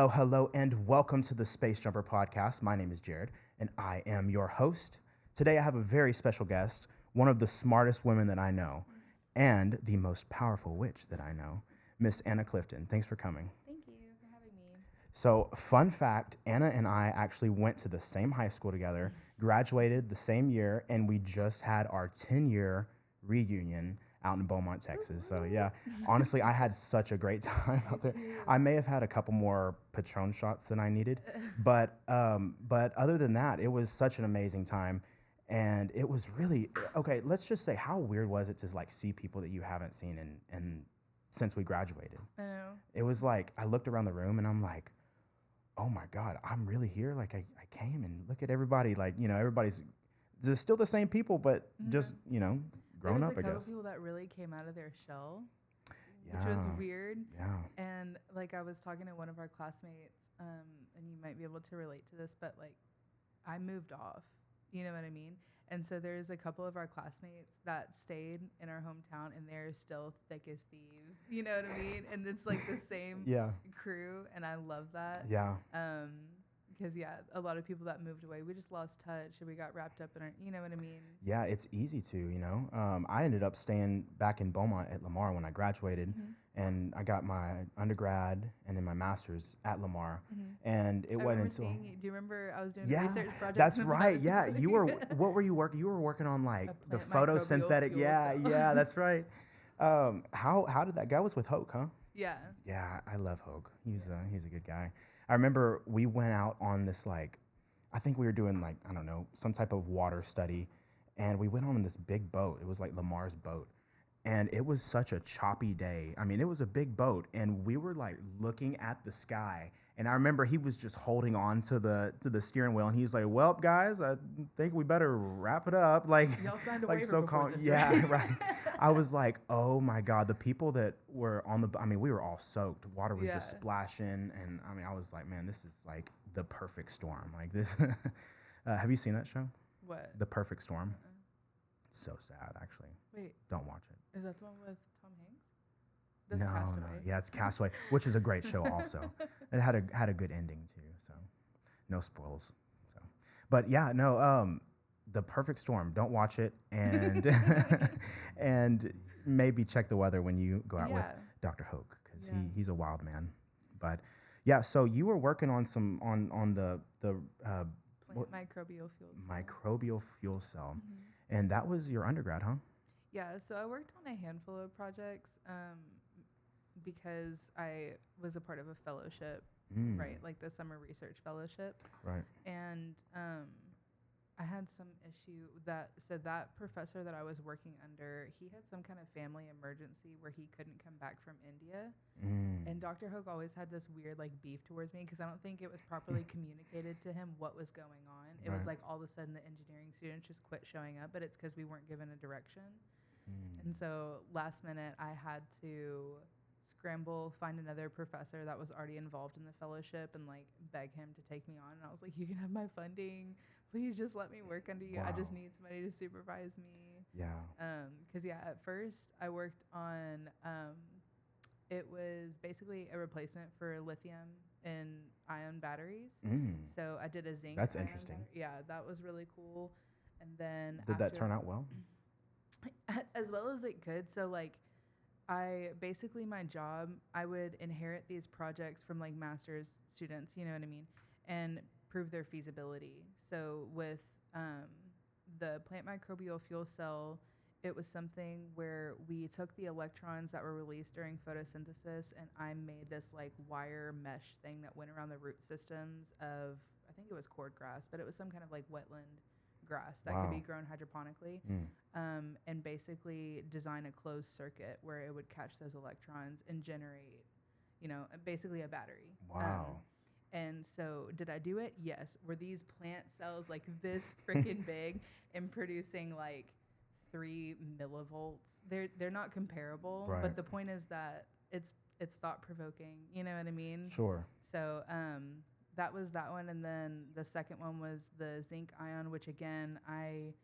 Hello, hello, and welcome to the Spacejumper podcast. My name is Jared, and I am your host. Today, I have a very special guest, one of the smartest women that I know, and the most powerful witch that I know, Miss Anna Clifton. Thanks for coming. Thank you for having me. So, fun fact, Anna and I actually went to the same high school together, graduated the same year, and we just had our 10-year reunion out in Beaumont, Texas. So yeah, honestly, I had such a great time out there. I may have had a couple more Patron shots than I needed, but other than that, it was such an amazing time. And it was really, okay, let's just say, how weird was it to like see people that you haven't seen in since we graduated? I know. It was like, I looked around the room and I'm like, oh my God, I'm really here. Like I came and look at everybody, like, everybody's still the same people, but just, grown up, I guess. There was a couple people that really came out of their shell, Yeah. which was weird. Yeah. And like I was talking to one of our classmates, and you might be able to relate to this, but like I moved off, you know what I mean? And so there's a couple of our classmates that stayed in our hometown and they're still thick as thieves, you know what I mean? And it's like the same crew, and I love that. Yeah. Because, a lot of people that moved away, we just lost touch and we got wrapped up in our, you know what I mean? Yeah, it's easy to. I ended up staying back in Beaumont at Lamar when I graduated, and I got my undergrad and then my master's at Lamar. And it wasn't until. Do you remember I was doing a research project? That's right. Yeah, you were. What were you working? You were working on like the photosynthetic. Yeah, that's right. How did that go? Was with Hoke, huh? Yeah. Yeah, I love Hoke. He's a good guy. I remember we went out on this, like, I think we were doing, like, I don't know, some type of water study, and we went on this big boat. It was like Lamar's boat, and it was such a choppy day. I mean, it was a big boat, and we were, like, looking at the sky, and I remember he was just holding on to the steering wheel, and he was like, well, guys, I think we better wrap it up. Like, y'all signed a like waiver so before calm. this, Yeah, right. I was like, oh my God, the people that were on we were all soaked. Water was just splashing. And I mean, I was like, man, this is like the perfect storm. Like this. Have you seen that show? What? The Perfect Storm. It's so sad, actually. Wait. Don't watch it. Is that the one with Tom Hanks? That's No. Castaway. Yeah, it's Castaway, which is a great show also. It had a good ending too. So no spoils. So, but yeah, no, The Perfect Storm. Don't watch it, and and maybe check the weather when you go out with Dr. Hoke, because he's a wild man. But yeah, so you were working on the microbial fuel cell. Microbial fuel cell, and that was your undergrad, huh? Yeah, so I worked on a handful of projects because I was a part of a fellowship, right, like the summer research fellowship, right, and I had some issue that professor that I was working under, he had some kind of family emergency where he couldn't come back from India. And Dr. Hoke always had this weird like beef towards me because I don't think it was properly communicated to him what was going on. It was like all of a sudden the engineering students just quit showing up, but it's because we weren't given a direction. And so last minute I had to scramble, find another professor that was already involved in the fellowship and like beg him to take me on. And I was like, you can have my funding. Please just let me work under you. I just need somebody to supervise me. Yeah. Because at first I worked on, it was basically a replacement for lithium in ion batteries. So I did a zinc. That's interesting. Yeah, that was really cool. And then did that turn out well? As well as it could. So like, my job, I would inherit these projects from like master's students, you know what I mean, and prove their feasibility. So with the plant microbial fuel cell, it was something where we took the electrons that were released during photosynthesis, and I made this like wire mesh thing that went around the root systems of, I think it was cordgrass, but it was some kind of like wetland grass that could be grown hydroponically, and basically design a closed circuit where it would catch those electrons and generate, basically a battery. Wow. And so did I do it? Yes. Were these plant cells like this freaking big and producing like 3 millivolts? They're not comparable, but the point is that it's thought provoking. You know what I mean? Sure. So that was that one, and then the second one was the zinc ion, which again I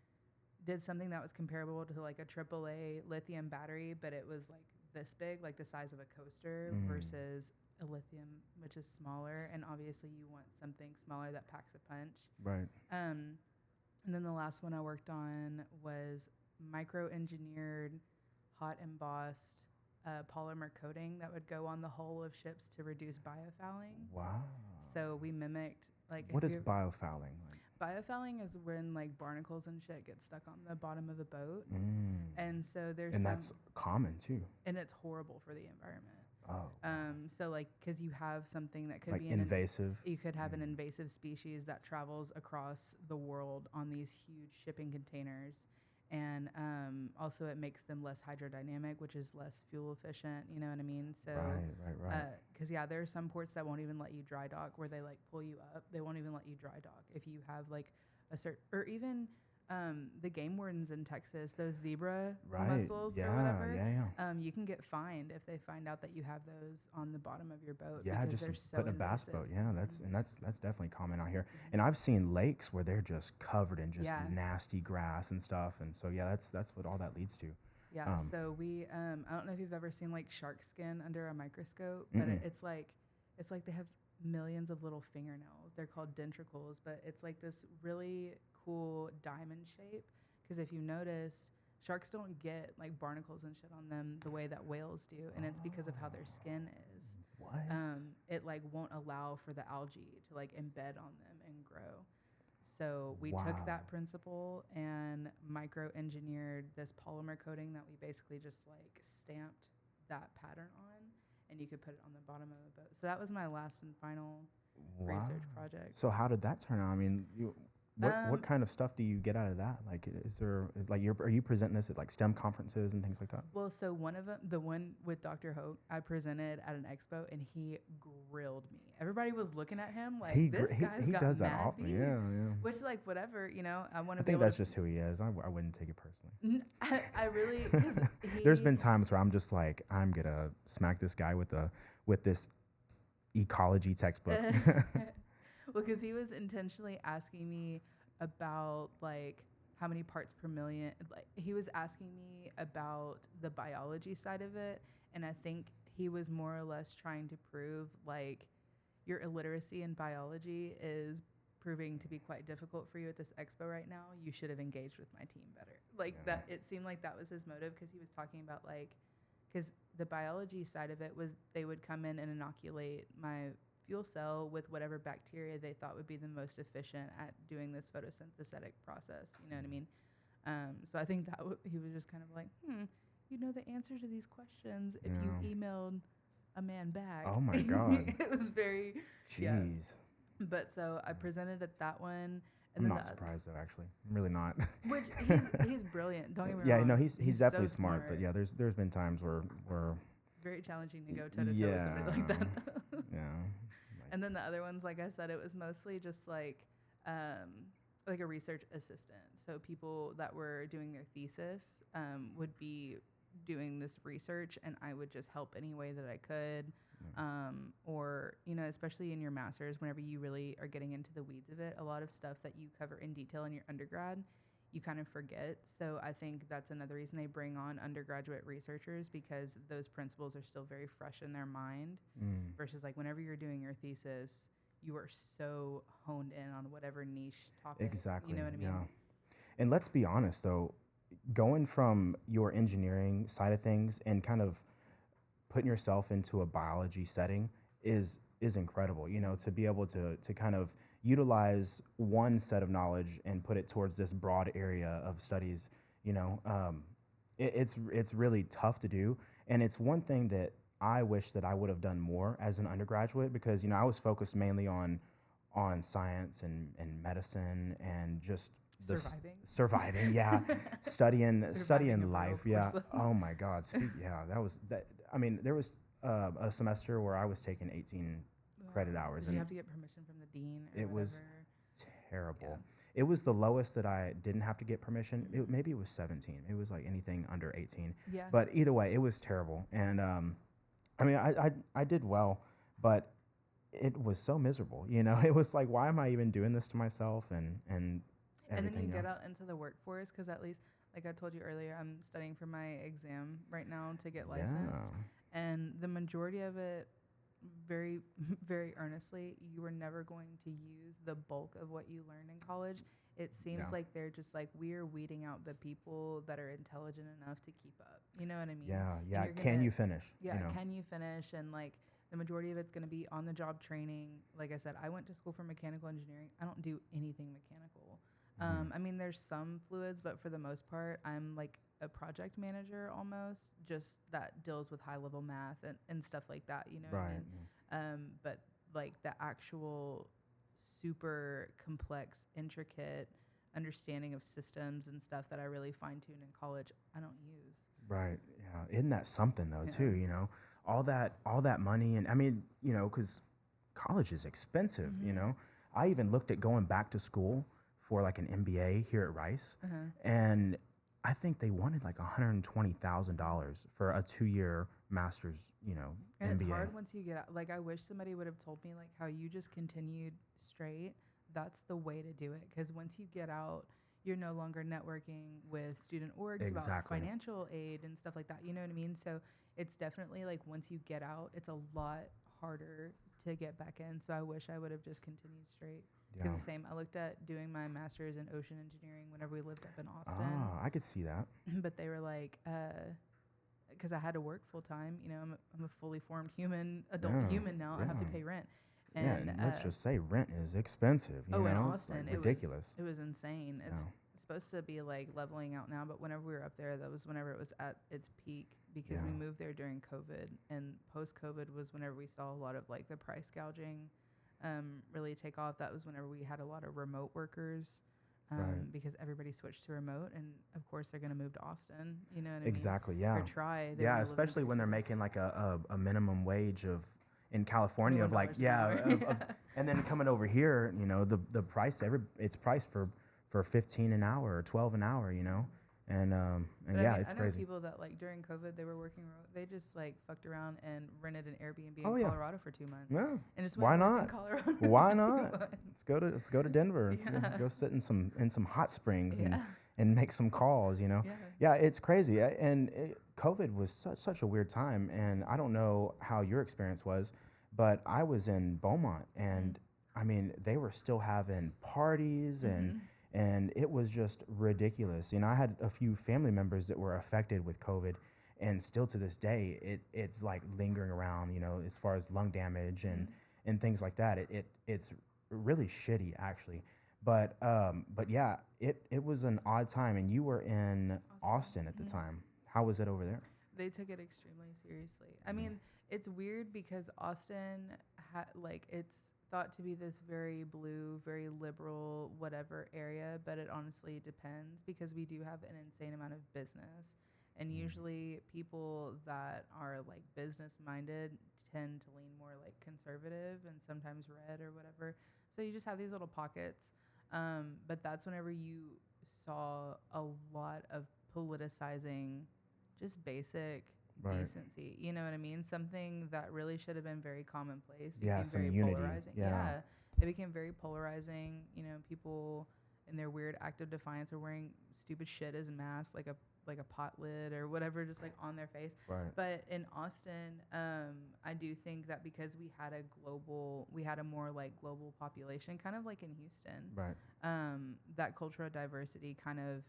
did something that was comparable to like a AAA lithium battery, but it was like this big, like the size of a coaster, versus a lithium, which is smaller, and obviously you want something smaller that packs a punch. Right. And then the last one I worked on was micro-engineered, hot embossed polymer coating that would go on the hull of ships to reduce biofouling. Wow. So we mimicked like What is biofouling? biofouling is when like barnacles and shit get stuck on the bottom of a boat, and so and that's common too. And it's horrible for the environment. Oh. So like, because you have something that could like be invasive. You could have an invasive species that travels across the world on these huge shipping containers. And also it makes them less hydrodynamic, which is less fuel efficient. You know what I mean? So, right. Because there are some ports that won't even let you dry dock, where they like pull you up. They won't even let you dry dock if you have like a certain, or even the game wardens in Texas, those zebra mussels or whatever. You can get fined if they find out that you have those on the bottom of your boat. Yeah, because just so putting a bass boat. Yeah, that's definitely common out here. And I've seen lakes where they're just covered in just nasty grass and stuff. And so that's what all that leads to. Yeah. So we I don't know if you've ever seen like shark skin under a microscope, but it's like they have millions of little fingernails. They're called dentricles, but it's like this really cool diamond shape, because if you notice, sharks don't get like barnacles and shit on them the way that whales do, and it's because of how their skin is. What? It like won't allow for the algae to like embed on them and grow. So we took that principle and micro-engineered this polymer coating that we basically just like stamped that pattern on, and you could put it on the bottom of the boat. So that was my last and final research project. So how did that turn out? I mean, what kind of stuff do you get out of that? Like, are you presenting this at like STEM conferences and things like that? Well, so one of them, the one with Dr. Hope, I presented at an expo, and he grilled me. Everybody was looking at him like, this guy's got does that mad often. beef. Yeah. Which, like, whatever, I think that's just who he is. I wouldn't take it personally. I really. There's been times where I'm just like, I'm gonna smack this guy with this ecology textbook. Well, because he was intentionally asking me about like how many parts per million. Like, he was asking me about the biology side of it, and I think he was more or less trying to prove like your illiteracy in biology is proving to be quite difficult for you at this expo right now. You should have engaged with my team better. That it seemed like that was his motive, because he was talking about like, because the biology side of it was they would come in and inoculate my fuel cell with whatever bacteria they thought would be the most efficient at doing this photosynthetic process. You know what I mean? So I think that he was just kind of like, you know the answer to these questions if you emailed a man back. Oh my God. It was very, jeez. Yeah. But so I presented at that one. And I'm not surprised though, actually. I'm really not. Which he's brilliant. Don't get me wrong. Yeah, no, he's definitely so smart. But yeah, there's been times where very challenging to go toe to toe with somebody like that. Yeah. And then the other ones, like I said, it was mostly just like a research assistant. So people that were doing their thesis would be doing this research, and I would just help any way that I could. Or, especially in your master's, whenever you really are getting into the weeds of it, a lot of stuff that you cover in detail in your undergrad, you kind of forget. So I think that's another reason they bring on undergraduate researchers, because those principles are still very fresh in their mind versus like whenever you're doing your thesis, you are so honed in on whatever niche topic. Exactly. You know what I mean? Yeah. And let's be honest though, going from your engineering side of things and kind of putting yourself into a biology setting is incredible, to be able to kind of utilize one set of knowledge and put it towards this broad area of studies. It's really tough to do, and it's one thing that I wish that I would have done more as an undergraduate, because I was focused mainly on science and medicine and just surviving, yeah, studying life, yeah. Oh my God, I mean, there was a semester where I was taking 18 credit hours. Did you have to get permission from the dean? Or it whatever? Was terrible. Yeah. It was the lowest that I didn't have to get permission. Maybe it was 17. It was like anything under 18. Yeah. But either way, it was terrible. And I mean, I did well, but it was so miserable. It was like, why am I even doing this to myself? And everything. And then you get out into the workforce, because at least, like I told you earlier, I'm studying for my exam right now to get licensed. Yeah. And the majority of it, very, very earnestly, you are never going to use the bulk of what you learn in college. It seems Yeah. like they're just like, we're weeding out the people that are intelligent enough to keep up. You know what I mean? Yeah, And yeah. you're Can gonna, you finish? yeah, You know? can you finish? And like the majority of it's going to be on the job training. Like I said, I went to school for mechanical engineering. I don't do anything mechanical. I mean, there's some fluids, but for the most part, I'm like a project manager almost, just that deals with high level math and stuff like that. You know what I Right. mean? But like the actual super complex, intricate understanding of systems and stuff that I really fine tune in college, I don't use. Right. Yeah. Isn't that something though, Yeah. too? You know, all that money, and I mean, you know, because college is expensive. You know, I even looked at going back to school for like an MBA here at Rice, and I think they wanted like $120,000 for a 2-year master's. You know, And MBA. it's hard once you get out. Like, I wish somebody would have told me, like, how you just continued straight. That's the way to do it. Because once you get out, you're no longer networking with student orgs about Exactly. financial aid and stuff like that. You know what I mean? So it's definitely like once you get out, it's a lot harder to get back in. So I wish I would have just continued straight. Because Yeah. the same, I looked at doing my master's in ocean engineering whenever we lived up in Austin. Ah, I could see that. But they were like, because I had to work full time. You know, I'm a fully formed adult Yeah, human now. I have to yeah. pay rent. Yeah, and let's just say rent is expensive. You know, in it's like Austin, ridiculous. it was insane. It's Yeah. supposed to be like leveling out now, but whenever we were up there, that was whenever it was at its peak because we Yeah. moved there during COVID, and post COVID was whenever we saw a lot of like the price gouging really take off. That was whenever we had a lot of remote workers. Right. Because everybody switched to remote, and of course they're going to move to Austin. You know what I Exactly. mean? Yeah. Or try. They Yeah, wanna live in a especially big when they're city. making like a minimum wage of in California of like $21 an hour. and then coming over here, you know, the price it's priced for 15 an hour or 12 an hour, you know, and But yeah, I mean, it's I know crazy. people that like during COVID they were working remote. They just like fucked around and rented an Airbnb Oh, in yeah. Colorado for 2 months. Yeah. And just Why went and worked in not? Colorado Why for 2 not? months. Let's go to Denver. Let's Yeah. go sit in some hot springs Yeah. and make some calls, you know. Yeah. Yeah, it's crazy. COVID was such a weird time, and I don't know how your experience was, but I was in Beaumont, and I mean, they were still having parties, and it was just ridiculous. You know, I had a few family members that were affected with COVID, and still to this day, it's like lingering around. You know, as far as lung damage and things like that. It's really shitty actually. But yeah, it was an odd time, and you were in Austin at the time. How was it over there? They took it extremely seriously. I mean, it's weird because Austin, it's thought to be this very blue, very liberal, whatever area, but it honestly depends because we do have an insane amount of business. And usually people that are like business minded tend to lean more like conservative and sometimes red or whatever. So you just have these little pockets. But that's whenever you saw a lot of politicizing just basic Right. decency. You know what I mean? Something that really should have been very commonplace Yeah, became some very unity. polarizing. Yeah. It became very polarizing. You know, people in their weird act of defiance are wearing stupid shit as masks, like a pot lid or whatever, just like on their face. Right. But in Austin, I do think that because we had a more like global population, kind of like in Houston, Right. that cultural diversity kind of,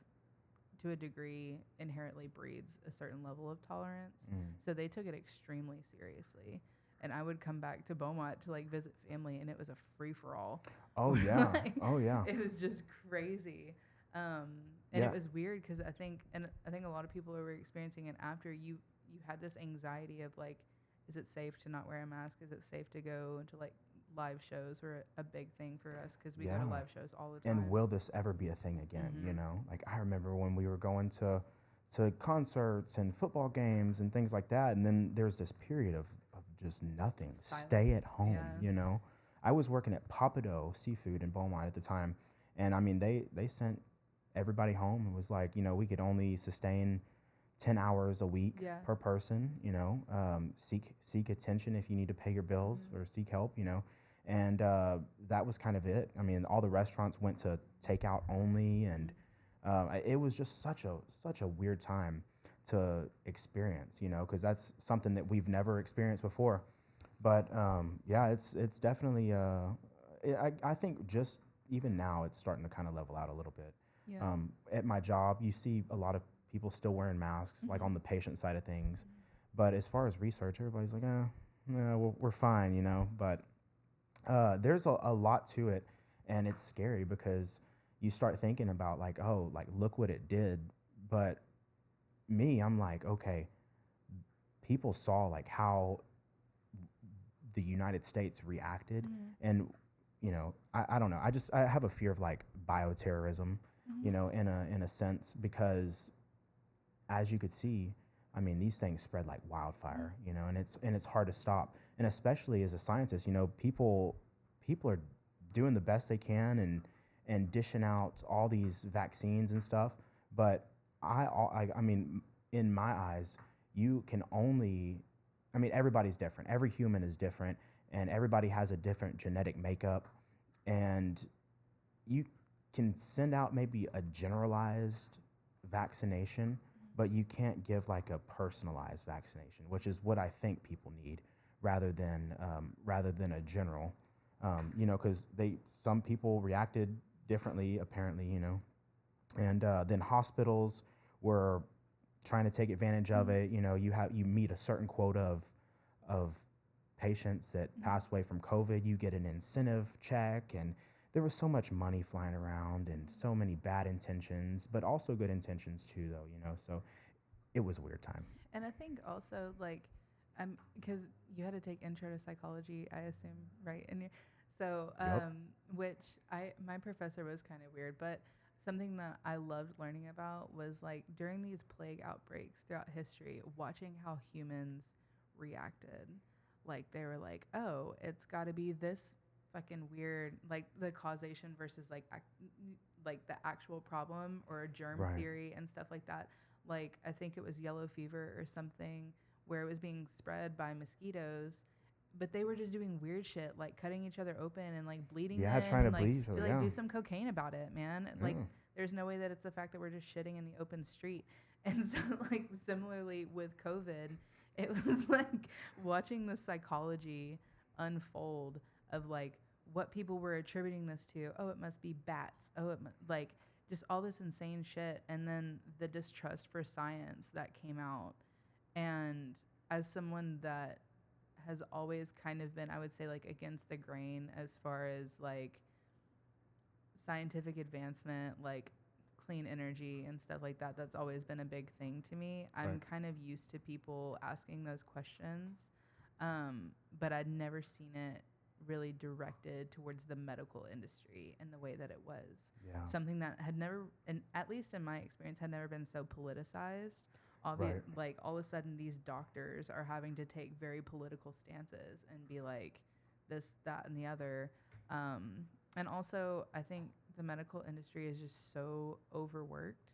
to a degree, inherently breeds a certain level of tolerance. So they took it extremely seriously. And I would come back to Beaumont to like visit family, and it was a free for all. Oh yeah. Like, Oh yeah. It was just crazy. And Yeah. it was weird because I think a lot of people were experiencing it after you had this anxiety of like, is it safe to not wear a mask? Is it safe to go into like live shows were a big thing for us because we go to Yeah. live shows all the time. And will this ever be a thing again? You know, like I remember when we were going to concerts and football games and things like that, and then there's this period of just nothing. Stay at home. Yeah. You know, I was working at Papado Seafood in Beaumont at the time, and I mean they sent everybody home. It was like, you know, we could only sustain 10 hours a week Yeah. per person. You know, seek attention if you need to pay your bills or seek help. You know. And that was kind of it. I mean, all the restaurants went to takeout only, and it was just such a weird time to experience, you know, because that's something that we've never experienced before. But yeah, it's definitely. I think just even now it's starting to kind of level out a little bit. Yeah. At my job, you see a lot of people still wearing masks, like on the patient side of things. But as far as research, everybody's like, no, we're fine, you know. But there's a lot to it, and it's scary because you start thinking about like, oh, like look what it did. But me, I'm like, okay, people saw like how the United States reacted, and I don't know. I have a fear of like bioterrorism, in a sense, because as you could see, I mean, these things spread like wildfire, and it's hard to stop. And especially as a scientist, people are doing the best they can and dishing out all these vaccines and stuff. But I mean, in my eyes, you can only, I mean, everybody's different. Every human is different, and everybody has a different genetic makeup. And you can send out maybe a generalized vaccination, but you can't give like a personalized vaccination, which is what I think people need rather than a general. Because some people reacted differently, apparently, and then hospitals were trying to take advantage of it. You meet a certain quota of patients that pass away from COVID, you get an incentive check, and there was so much money flying around and so many bad intentions, but also good intentions too, though. So it was a weird time. And I think also like, because you had to take intro to psychology, I assume, right? So, Yep. which my professor was kind of weird, but something that I loved learning about was like during these plague outbreaks throughout history, watching how humans reacted. Like they were like, oh, it's got to be this fucking weird, like the causation versus like the actual problem or a germ Right. theory and stuff like that. Like I think it was yellow fever or something where it was being spread by mosquitoes, but they were just doing weird shit like cutting each other open and like bleeding Yeah, them trying to and like bleed each other. like Yeah. do some cocaine about it, man. Like Yeah. there's no way that it's the fact that we're just shitting in the open street. And so like similarly with COVID, it was like watching the psychology unfold of like what people were attributing this to. Oh, it must be bats. Oh, like just all this insane shit, and then the distrust for science that came out. And as someone that has always kind of been, I would say, like against the grain as far as like scientific advancement, like clean energy and stuff like that, that's always been a big thing to me. I'm Right. kind of used to people asking those questions, but I'd never seen it really directed towards the medical industry in the way that it was. Yeah. Something that had never, and at least in my experience, had never been so politicized. Right. Like all of a sudden these doctors are having to take very political stances and be like this, that, and the other. And also, I think the medical industry is just so overworked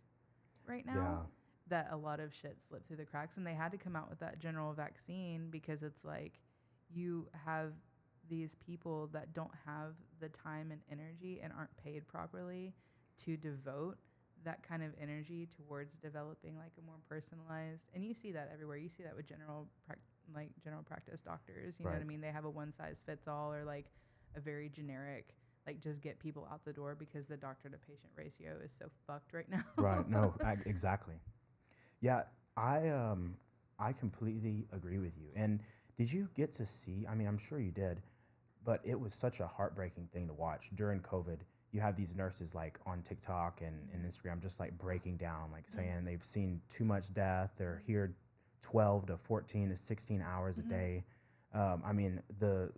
right now Yeah. that a lot of shit slipped through the cracks. And they had to come out with that general vaccine because it's like you have these people that don't have the time and energy and aren't paid properly to devote that kind of energy towards developing like a more personalized, and you see that everywhere. You see that with general practice doctors, you know what I Right. mean? They have a one size fits all or like a very generic, like just get people out the door because the doctor to patient ratio is so fucked right now. Right. No, exactly. Yeah, I completely agree with you. And did you get to see? I mean, I'm sure you did, but it was such a heartbreaking thing to watch during COVID. You have these nurses like on TikTok and Instagram just like breaking down, like saying they've seen too much death. They're here 12 to 14 to 16 hours a day. I mean, the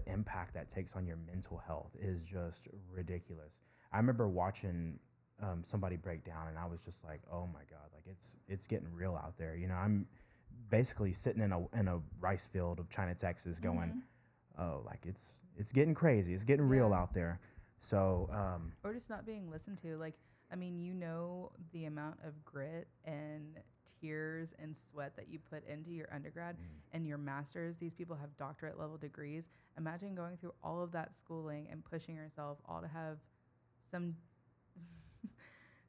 impact that takes on your mental health is just ridiculous. I remember watching somebody break down, and I was just like, "Oh my god!" Like it's getting real out there. I'm basically sitting in a rice field of China, Texas, going, "Oh, like it's getting crazy. It's getting real Yeah. out there." So Or just not being listened to. Like, I mean, you know the amount of grit and tears and sweat that you put into your undergrad and your master's. These people have doctorate level degrees. Imagine going through all of that schooling and pushing yourself all to have some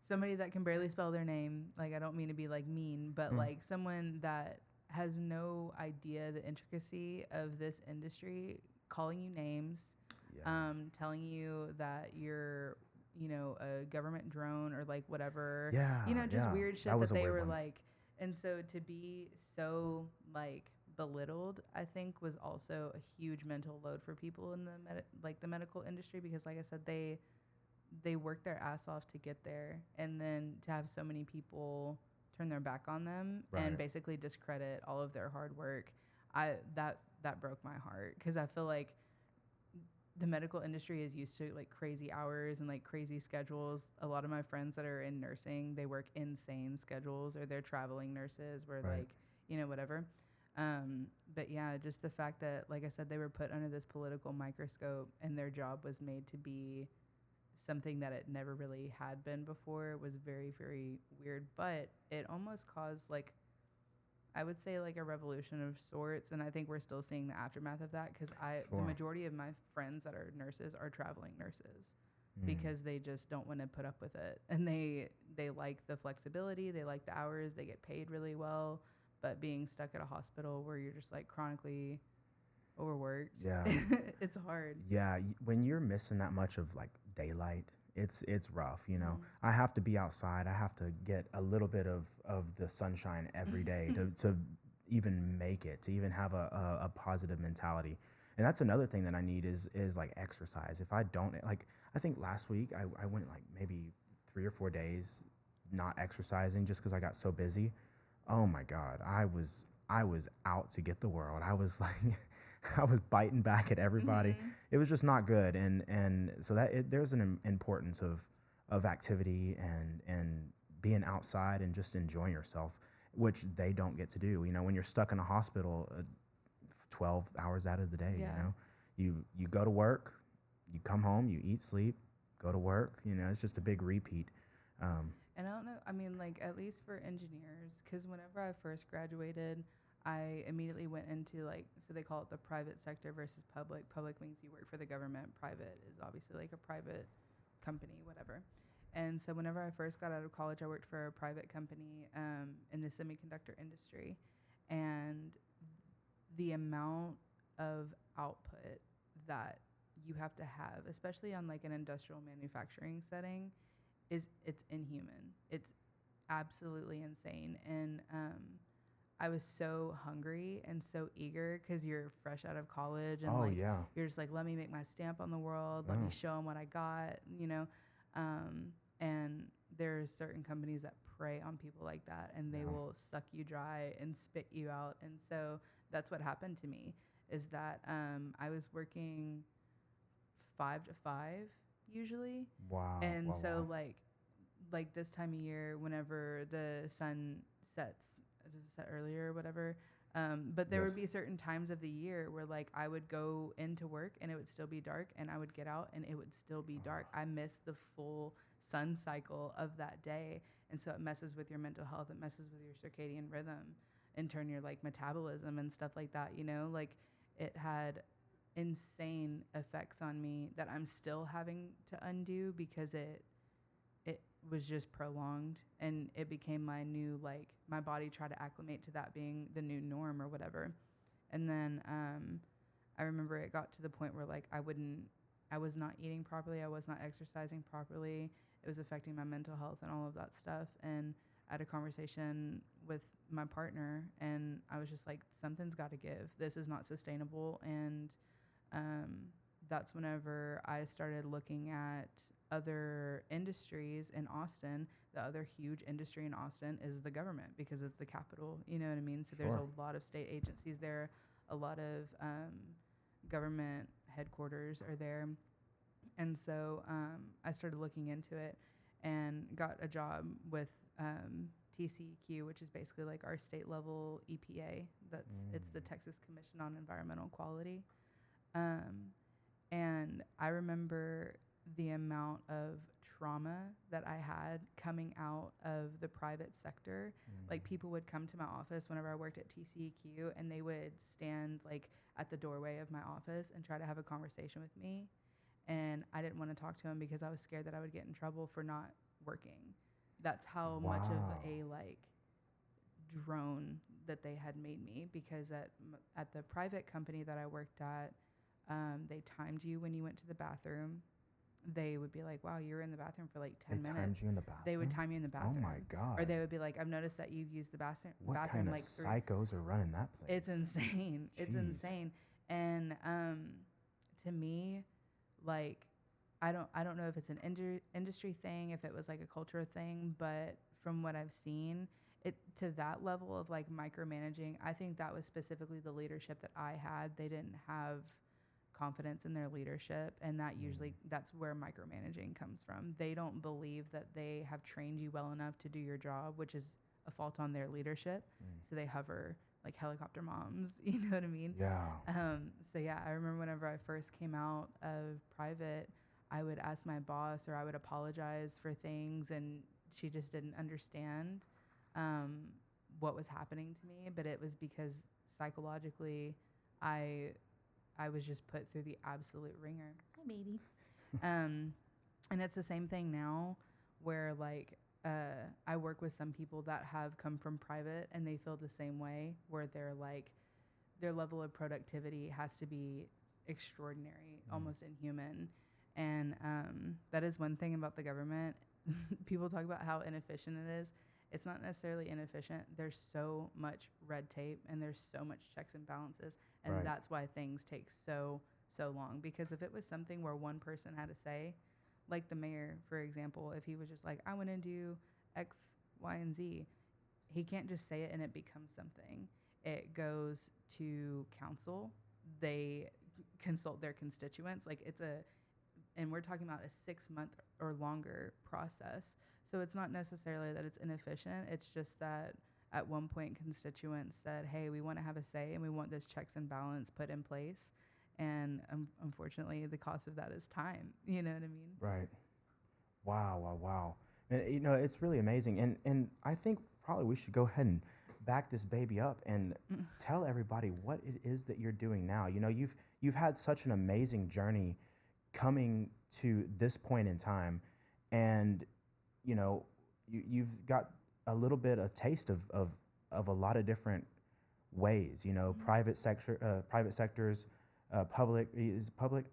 somebody that can barely spell their name. Like, I don't mean to be like mean, but like someone that has no idea the intricacy of this industry, calling you names, Yeah. telling you that you're, a government drone or like whatever, Yeah. just Yeah. weird shit That was that a they weird were one. like. And so to be so like belittled, I think was also a huge mental load for people in the medical industry, because like I said, they work their ass off to get there, and then to have so many people turn their back on them and Right. basically discredit all of their hard work. That broke my heart, because I feel like the medical industry is used to like crazy hours and like crazy schedules. A lot of my friends that are in nursing, they work insane schedules, or they're traveling nurses where Right. like, whatever. But yeah, just the fact that, like I said, they were put under this political microscope and their job was made to be something that it never really had been before was very, very weird. But it almost caused, like, I would say, like a revolution of sorts, and I think we're still seeing the aftermath of that, because the Sure. majority of my friends that are nurses are traveling nurses Mm. because they just don't want to put up with it, and they like the flexibility, they like the hours, they get paid really well, but being stuck at a hospital where you're just like chronically overworked, Yeah. it's hard. Yeah. When you're missing that much of like daylight, it's rough. Mhm. I have to be outside. I have to get a little bit of the sunshine every day to even make it, to even have a positive mentality. And that's another thing that I need is like exercise. If I don't, like, I think last week I went like maybe 3 or 4 days not exercising just because I got so busy. Oh my God, I was out to get the world. I was like, I was biting back at everybody. Mhm. It was just not good, and so there's an importance of activity and being outside and just enjoying yourself, which they don't get to do. When you're stuck in a hospital, 12 hours out of the day, Yeah. you go to work, you come home, you eat, sleep, go to work. It's just a big repeat. And I don't know, I mean, like, at least for engineers, because whenever I first graduated, I immediately went into, like, so they call it the private sector versus public. Public means you work for the government. Private is obviously like a private company, whatever. And so whenever I first got out of college, I worked for a private company in the semiconductor industry. And the amount of output that you have to have, especially on like an industrial manufacturing setting, it's inhuman. It's absolutely insane. And I was so hungry and so eager, because you're fresh out of college and Oh like yeah. you're just like, let me make my stamp on the world, let me Oh, show them what I got. And there's certain companies that prey on people like that, and they yeah. will suck you dry and spit you out. And so that's what happened to me, is that I was working 5 to 5 usually. Wow. And Wow. so Wow. like this time of year, whenever the sun sets, does it set earlier or whatever? But there would Yes. be certain times of the year where like I would go into work and it would still be dark, and I would get out and it would still be dark. I missed the full sun cycle of that day. And so it messes with your mental health, it messes with your circadian rhythm, in turn your like metabolism and stuff like that, like it had insane effects on me that I'm still having to undo, because it was just prolonged, and it became my new, like, my body tried to acclimate to that being the new norm or whatever. And then I remember it got to the point where like I was not eating properly, I was not exercising properly, it was affecting my mental health and all of that stuff. And I had a conversation with my partner, and I was just like, something's got to give, this is not sustainable. And that's whenever I started looking at other industries in Austin. The other huge industry in Austin is the government, because it's the capital, you know what I mean? So there's Sure. a lot of state agencies there, a lot of government headquarters are there. And so I started looking into it and got a job with TCEQ, which is basically like our state level EPA. It's the Texas Commission on Environmental Quality. And I remember the amount of trauma that I had coming out of the private sector. Like, people would come to my office whenever I worked at TCEQ, and they would stand like at the doorway of my office and try to have a conversation with me. And I didn't want to talk to them because I was scared that I would get in trouble for not working. That's how much of Wow. a like drone that they had made me, because at the private company that I worked at, they timed you when you went to the bathroom. They would be like, wow, you were in the bathroom for like 10 minutes. They timed you in the bathroom? They would time you in the bathroom. Oh my God. Or they would be like, I've noticed that you've used the bathroom. What kind of like psychos are running that place? It's insane. Jeez. It's insane. And to me, like, I don't know if it's an industry thing, if it was like a culture thing, but from what I've seen, it to that level of like micromanaging, I think that was specifically the leadership that I had. They didn't have confidence in their leadership, and that usually that's where micromanaging comes from. They don't believe that they have trained you well enough to do your job, which is a fault on their leadership. So they hover like helicopter moms, you know what I mean? Yeah. So yeah, I remember whenever I first came out of private, I would ask my boss, or I would apologize for things, and she just didn't understand what was happening to me. But it was because psychologically, I was just put through the absolute ringer. Hi, baby. And it's the same thing now, where like I work with some people that have come from private, and they feel the same way, where they're like, their level of productivity has to be extraordinary, almost inhuman. And that is one thing about the government. People talk about how inefficient it is. It's not necessarily inefficient. There's so much red tape, and there's so much checks and balances. And Right. That's why things take so long. Because if it was something where one person had to say, like the mayor, for example, if he was just like, I want to do X, Y, and Z, he can't just say it and it becomes something. It goes to council. They consult their constituents. Like and we're talking about a 6-month or longer process. So it's not necessarily that it's inefficient. It's just that at one point constituents said, hey, we want to have a say, and we want this checks and balance put in place. And unfortunately, the cost of that is time. You know what I mean? Right. Wow. And, it's really amazing. And I think probably we should go ahead and back this baby up and tell everybody what it is that you're doing now. You've had such an amazing journey coming to this point in time, and you've got a little bit of taste of a lot of different ways. Private sectors, public is public,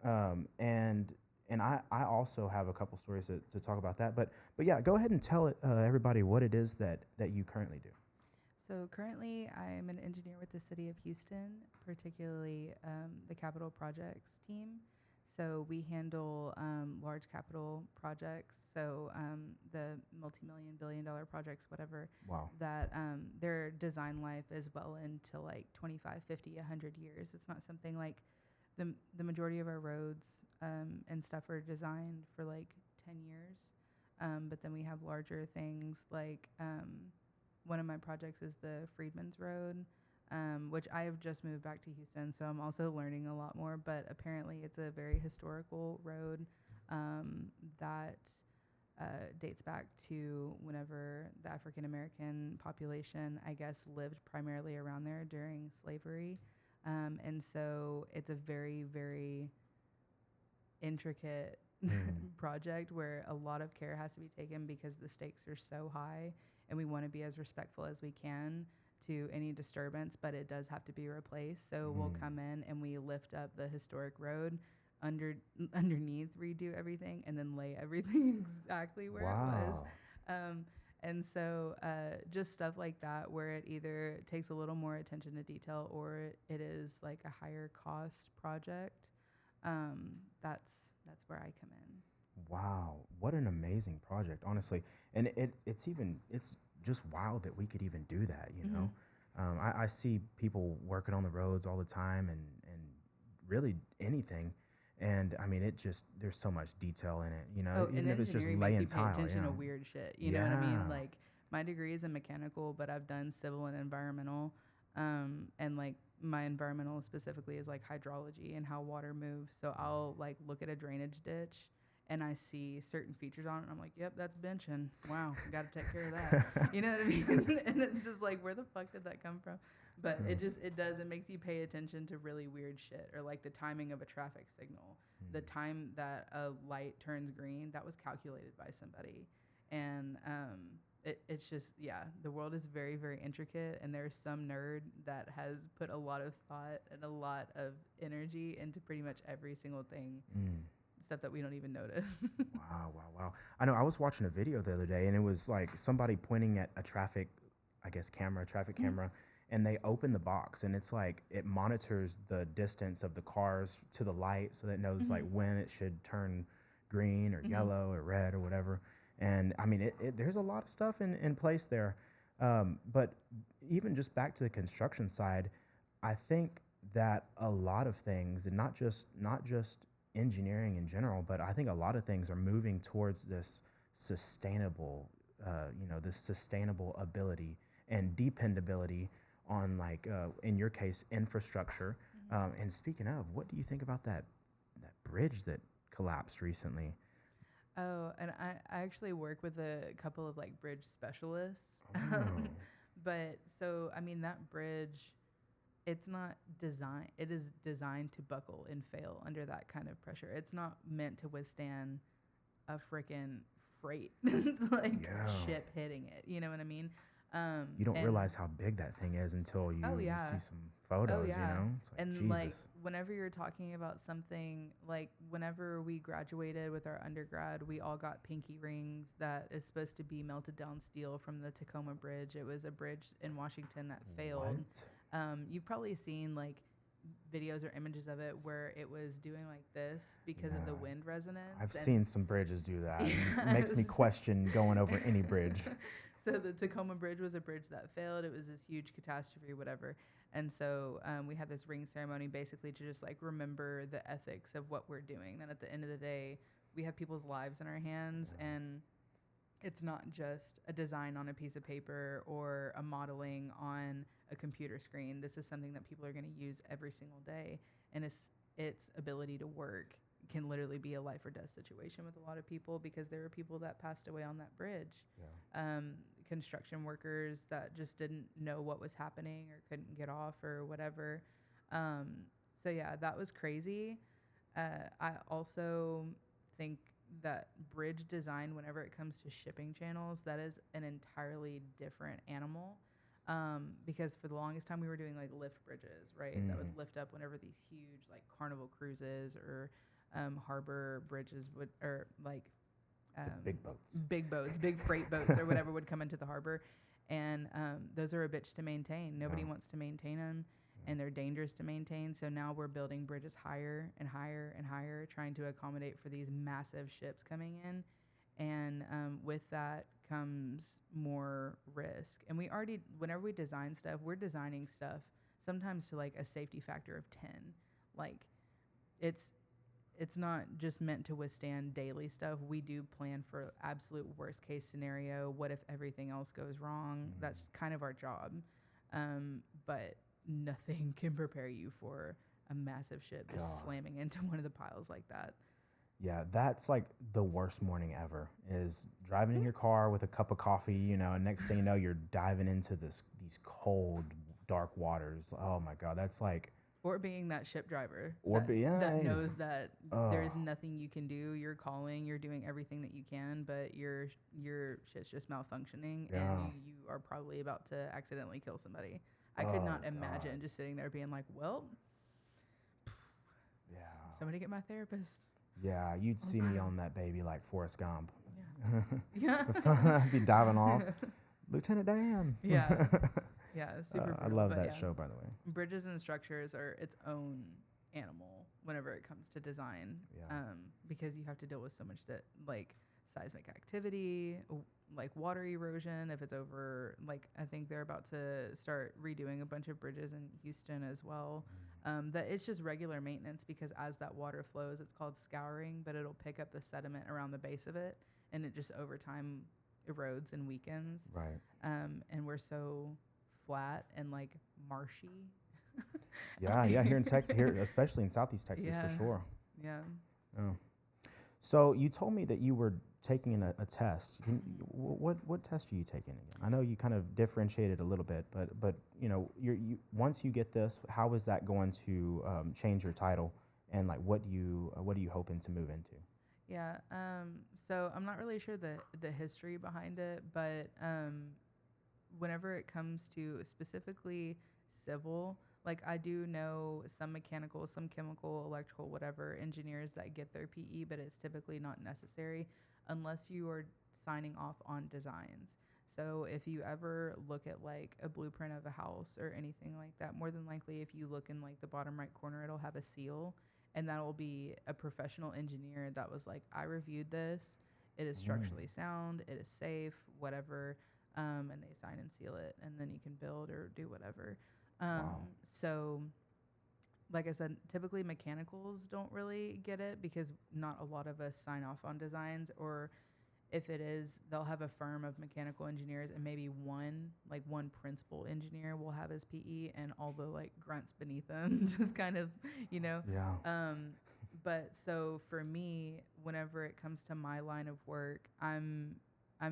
and I also have a couple stories to talk about that. But yeah, go ahead and tell everybody what it is that you currently do. So currently, I'm an engineer with the city of Houston, particularly the capital projects team. So we handle large capital projects, so the multi-million, billion-dollar projects, whatever. Wow. That their design life is well into like 25, 50, 100 years. It's not something like the majority of our roads and stuff are designed for like 10 years. But then we have larger things like one of my projects is the Freedman's Road, which I have just moved back to Houston, so I'm also learning a lot more. But apparently it's a very historical road that dates back to whenever the African-American population, I guess, lived primarily around there during slavery. And so it's a very, very intricate project where a lot of care has to be taken because the stakes are so high, and we want to be as respectful as we can to any disturbance, but it does have to be replaced. So we'll come in and we lift up the historic road underneath, redo everything, and then lay everything exactly where it was. And so just stuff like that, where it either takes a little more attention to detail or it is like a higher cost project. That's where I come in. Wow, what an amazing project, honestly. And it's just wild that we could even do that, you know. I see people working on the roads all the time and really anything. And I mean, there's so much detail in it, you know. Even if it's just laying tile, pay attention to weird shit. You know what I mean? Like, my degree is in mechanical, but I've done civil and environmental. And like my environmental specifically is like hydrology and how water moves. So I'll like look at a drainage ditch and I see certain features on it, and I'm like, yep, that's benching. Wow, got to take care of that. You know what I mean? And it's just like, where the fuck did that come from? But it makes you pay attention to really weird shit, or like the timing of a traffic signal. The time that a light turns green, that was calculated by somebody. And it's just, yeah, the world is very, very intricate, and there's some nerd that has put a lot of thought and a lot of energy into pretty much every single thing, stuff that we don't even notice. Wow. I know I was watching a video the other day, and it was like somebody pointing at a traffic camera, and they open the box, and it's like it monitors the distance of the cars to the light, so that it knows like when it should turn green or yellow or red or whatever. And I mean, there's a lot of stuff in place there. But even just back to the construction side, I think that a lot of things, and not just engineering in general, but I think a lot of things are moving towards this sustainable, this sustainable ability and dependability on, like, in your case, infrastructure. And speaking of, what do you think about that bridge that collapsed recently? Oh, and I actually work with a couple of like bridge specialists. But so, I mean, that bridge, it's not designed, it is designed to buckle and fail under that kind of pressure. It's not meant to withstand a freaking freight ship hitting it. You know what I mean? You don't realize how big that thing is until you see some photos, you know? It's like, and Jesus. like whenever you're talking about something, like whenever we graduated with our undergrad, we all got pinky rings that is supposed to be melted down steel from the Tacoma Bridge. It was a bridge in Washington that failed. You've probably seen like videos or images of it where it was doing like this because of the wind resonance. I've seen some bridges do that. It makes me question going over any bridge. So the Tacoma Bridge was a bridge that failed. It was this huge catastrophe, whatever. And so we had this ring ceremony basically to just like remember the ethics of what we're doing. That at the end of the day, we have people's lives in our hands, and it's not just a design on a piece of paper or a modeling on a computer screen. This is something that people are going to use every single day, and its ability to work can literally be a life or death situation with a lot of people, because there were people that passed away on that bridge. Construction workers that just didn't know what was happening or couldn't get off or whatever. So yeah, that was crazy. I also think that bridge design, whenever it comes to shipping channels, that is an entirely different animal. Because for the longest time we were doing like lift bridges, right? That would lift up whenever these huge like Carnival cruises or harbor bridges would, or like big boats, big freight boats or whatever would come into the harbor. And those are a bitch to maintain. Nobody wants to maintain them, and they're dangerous to maintain. So now we're building bridges higher and higher and higher, trying to accommodate for these massive ships coming in. And with that comes more risk. And we already, whenever we design stuff, we're designing stuff sometimes to like a safety factor of 10. Like it's not just meant to withstand daily stuff. We do plan for absolute worst case scenario. What if everything else goes wrong? That's kind of our job. But nothing can prepare you for a massive ship just slamming into one of the piles like that. Yeah, that's like the worst morning ever, is driving in your car with a cup of coffee, and next thing you know, you're diving into these cold, dark waters. Oh my God, that's like... Or being that ship driver that knows that there is nothing you can do. You're calling, you're doing everything that you can, but your shit's just malfunctioning, and you are probably about to accidentally kill somebody. I could not imagine just sitting there being like, well, somebody get my therapist. Yeah, you'd see me on that baby like Forrest Gump. Yeah. I'd be diving off. Lieutenant Dan. Yeah. Yeah, super brutal. I love that show, by the way. Bridges and structures are its own animal whenever it comes to design, because you have to deal with so much like seismic activity, like water erosion. If it's over, like I think they're about to start redoing a bunch of bridges in Houston as well. That it's just regular maintenance, because as that water flows, it's called scouring, but it'll pick up the sediment around the base of it, and it just over time erodes and weakens. Right. And we're so flat and like marshy. Yeah, here in Texas, especially in Southeast Texas, for sure. Yeah. Oh. So you told me that you were taking a test. What test are you taking again? I know you kind of differentiated a little bit, but you once you get this, how is that going to change your title, and like what do you hoping to move into? Yeah. So I'm not really sure the history behind it, but whenever it comes to specifically civil, like I do know some mechanical, some chemical, electrical, whatever engineers that get their PE, but it's typically not necessary unless you are signing off on designs. So if you ever look at like a blueprint of a house or anything like that, more than likely if you look in like the bottom right corner, it'll have a seal, and that will be a professional engineer that was like, I reviewed this. It is structurally sound. It is safe, whatever. And they sign and seal it, and then you can build or do whatever. Wow. So, like I said, typically mechanicals don't really get it because not a lot of us sign off on designs, or if it is, they'll have a firm of mechanical engineers, and maybe one principal engineer will have his PE, and all the like grunts beneath them just kind of, you know. Yeah. But so for me, whenever it comes to my line of work, I'm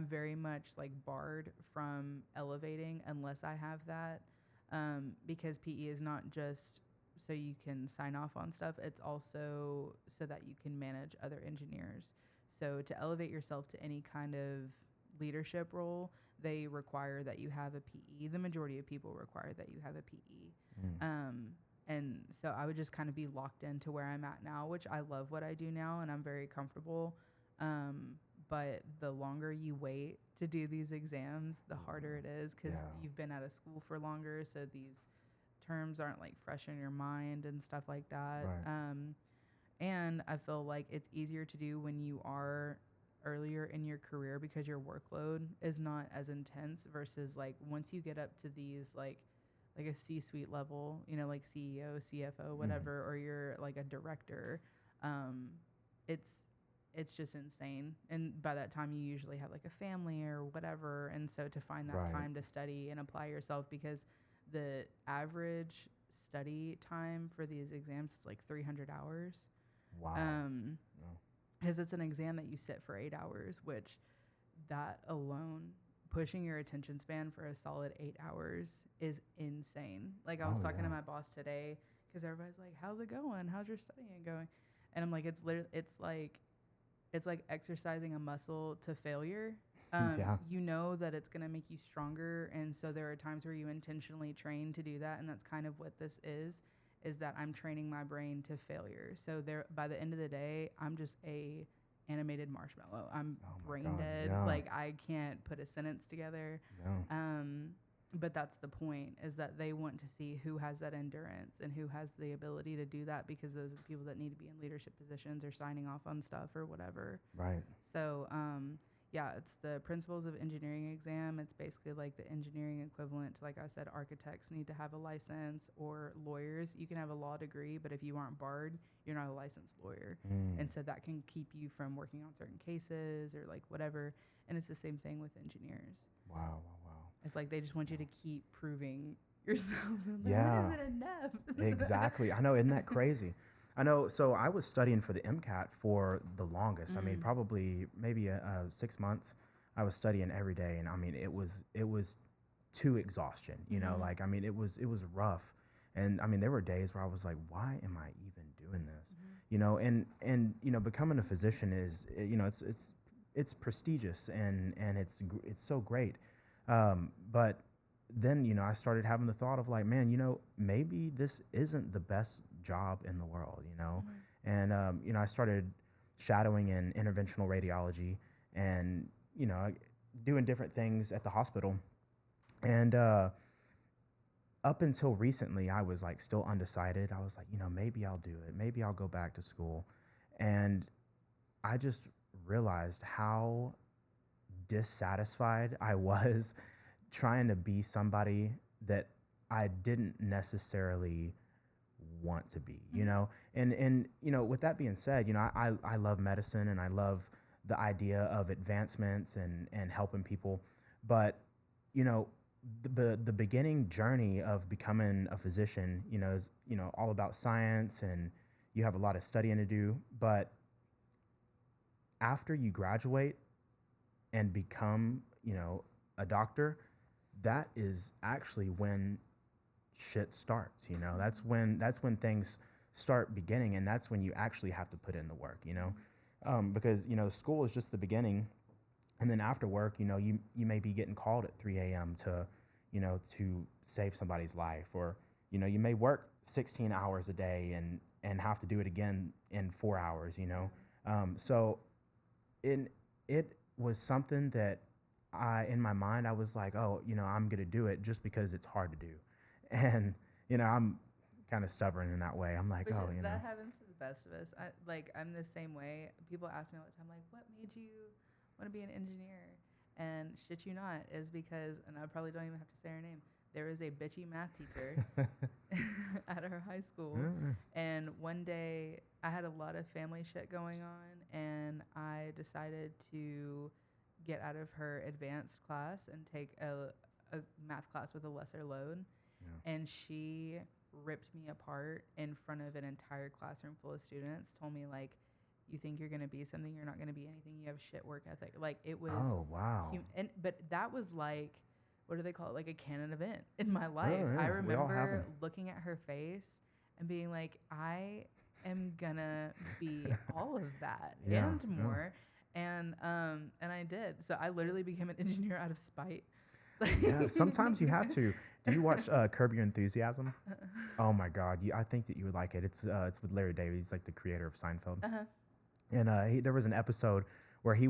very much like barred from elevating unless I have that, because PE is not just so you can sign off on stuff. It's also so that you can manage other engineers. So to elevate yourself to any kind of leadership role, they require that you have a PE. The majority of people require that you have a PE. And so I would just kind of be locked into where I'm at now, which I love what I do now and I'm very comfortable. But the longer you wait to do these exams, the harder it is because you've been out of school for longer. So these terms aren't like fresh in your mind and stuff like that. Right. And I feel like it's easier to do when you are earlier in your career because your workload is not as intense versus like once you get up to these like a C-suite level, you know, like CEO, CFO, whatever, or you're like a director, it's just insane. And by that time, you usually have like a family or whatever. And so to find that time to study and apply yourself, because the average study time for these exams is like 300 hours. Wow. Because it's an exam that you sit for 8 hours, which that alone, pushing your attention span for a solid 8 hours is insane. Like I was talking to my boss today because everybody's like, how's it going? How's your studying going? And I'm like, it's like exercising a muscle to failure. You know that it's going to make you stronger. And so there are times where you intentionally train to do that. And that's kind of what this is that I'm training my brain to failure. So there, by the end of the day, I'm just a animated marshmallow. I'm brain dead. Yeah. Like I can't put a sentence together. Yeah. But that's the point, is that they want to see who has that endurance and who has the ability to do that, because those are the people that need to be in leadership positions or signing off on stuff or whatever. Right. So, yeah, it's the Principles of Engineering exam. It's basically like the engineering equivalent to, like I said, architects need to have a license, or lawyers. You can have a law degree, but if you aren't barred, you're not a licensed lawyer. And so that can keep you from working on certain cases or like whatever. And it's the same thing with engineers. Wow. It's like they just want you to keep proving yourself. Yeah. When is it enough? Exactly. I know. Isn't that crazy? I know. So I was studying for the MCAT for the longest. I mean, probably maybe 6 months. I was studying every day, and I mean, it was to exhaustion. You know, like I mean, it was rough, and I mean, there were days where I was like, why am I even doing this? You know, and you know, becoming a physician is, you know, it's prestigious and it's so great. But then, you know, I started having the thought of like, man, you know, maybe this isn't the best job in the world, you know? And, you know, I started shadowing in interventional radiology and, you know, doing different things at the hospital. And, up until recently, I was like still undecided. I was like, you know, maybe I'll do it. Maybe I'll go back to school. And I just realized how dissatisfied I was trying to be somebody that I didn't necessarily want to be, you know? And you know, with that being said, you know, I love medicine and I love the idea of advancements and helping people. But, you know, the beginning journey of becoming a physician, you know, is, you know, all about science and you have a lot of studying to do. But after you graduate and become, you know, a doctor, that is actually when shit starts, you know. That's when things start beginning, and that's when you actually have to put in the work, you know. because school is just the beginning, and then after work, you may be getting called at 3 a.m. to save somebody's life, or you may work 16 hours a day and have to do it again in 4 hours. So it was something that in my mind, I was like, oh, I'm gonna do it just because it's hard to do, and I'm kind of stubborn in that way. I'm like, Which oh, that happens to the best of us. I'm the same way. People ask me all the time, like, what made you want to be an engineer? And shit you not, is because, and I probably don't even have to say her name, there was a bitchy math teacher at our high school. And one day I had a lot of family shit going on, and I decided to get out of her advanced class and take a math class with a lesser load. Yeah. And she ripped me apart in front of an entire classroom full of students, told me, like, you think you're going to be something, you're not going to be anything, you have shit work ethic. Like, it was... Oh, wow. But that was like, what do they call it? Like a canon event in my life. Oh, yeah. I remember looking at her face and being like, I am going to be all of that and more. And I did. So I literally became an engineer out of spite. Yeah, sometimes you have to. Do you watch Curb Your Enthusiasm? Oh my God, I think that you would like it. It's with Larry David. He's like the creator of Seinfeld. And there was an episode where he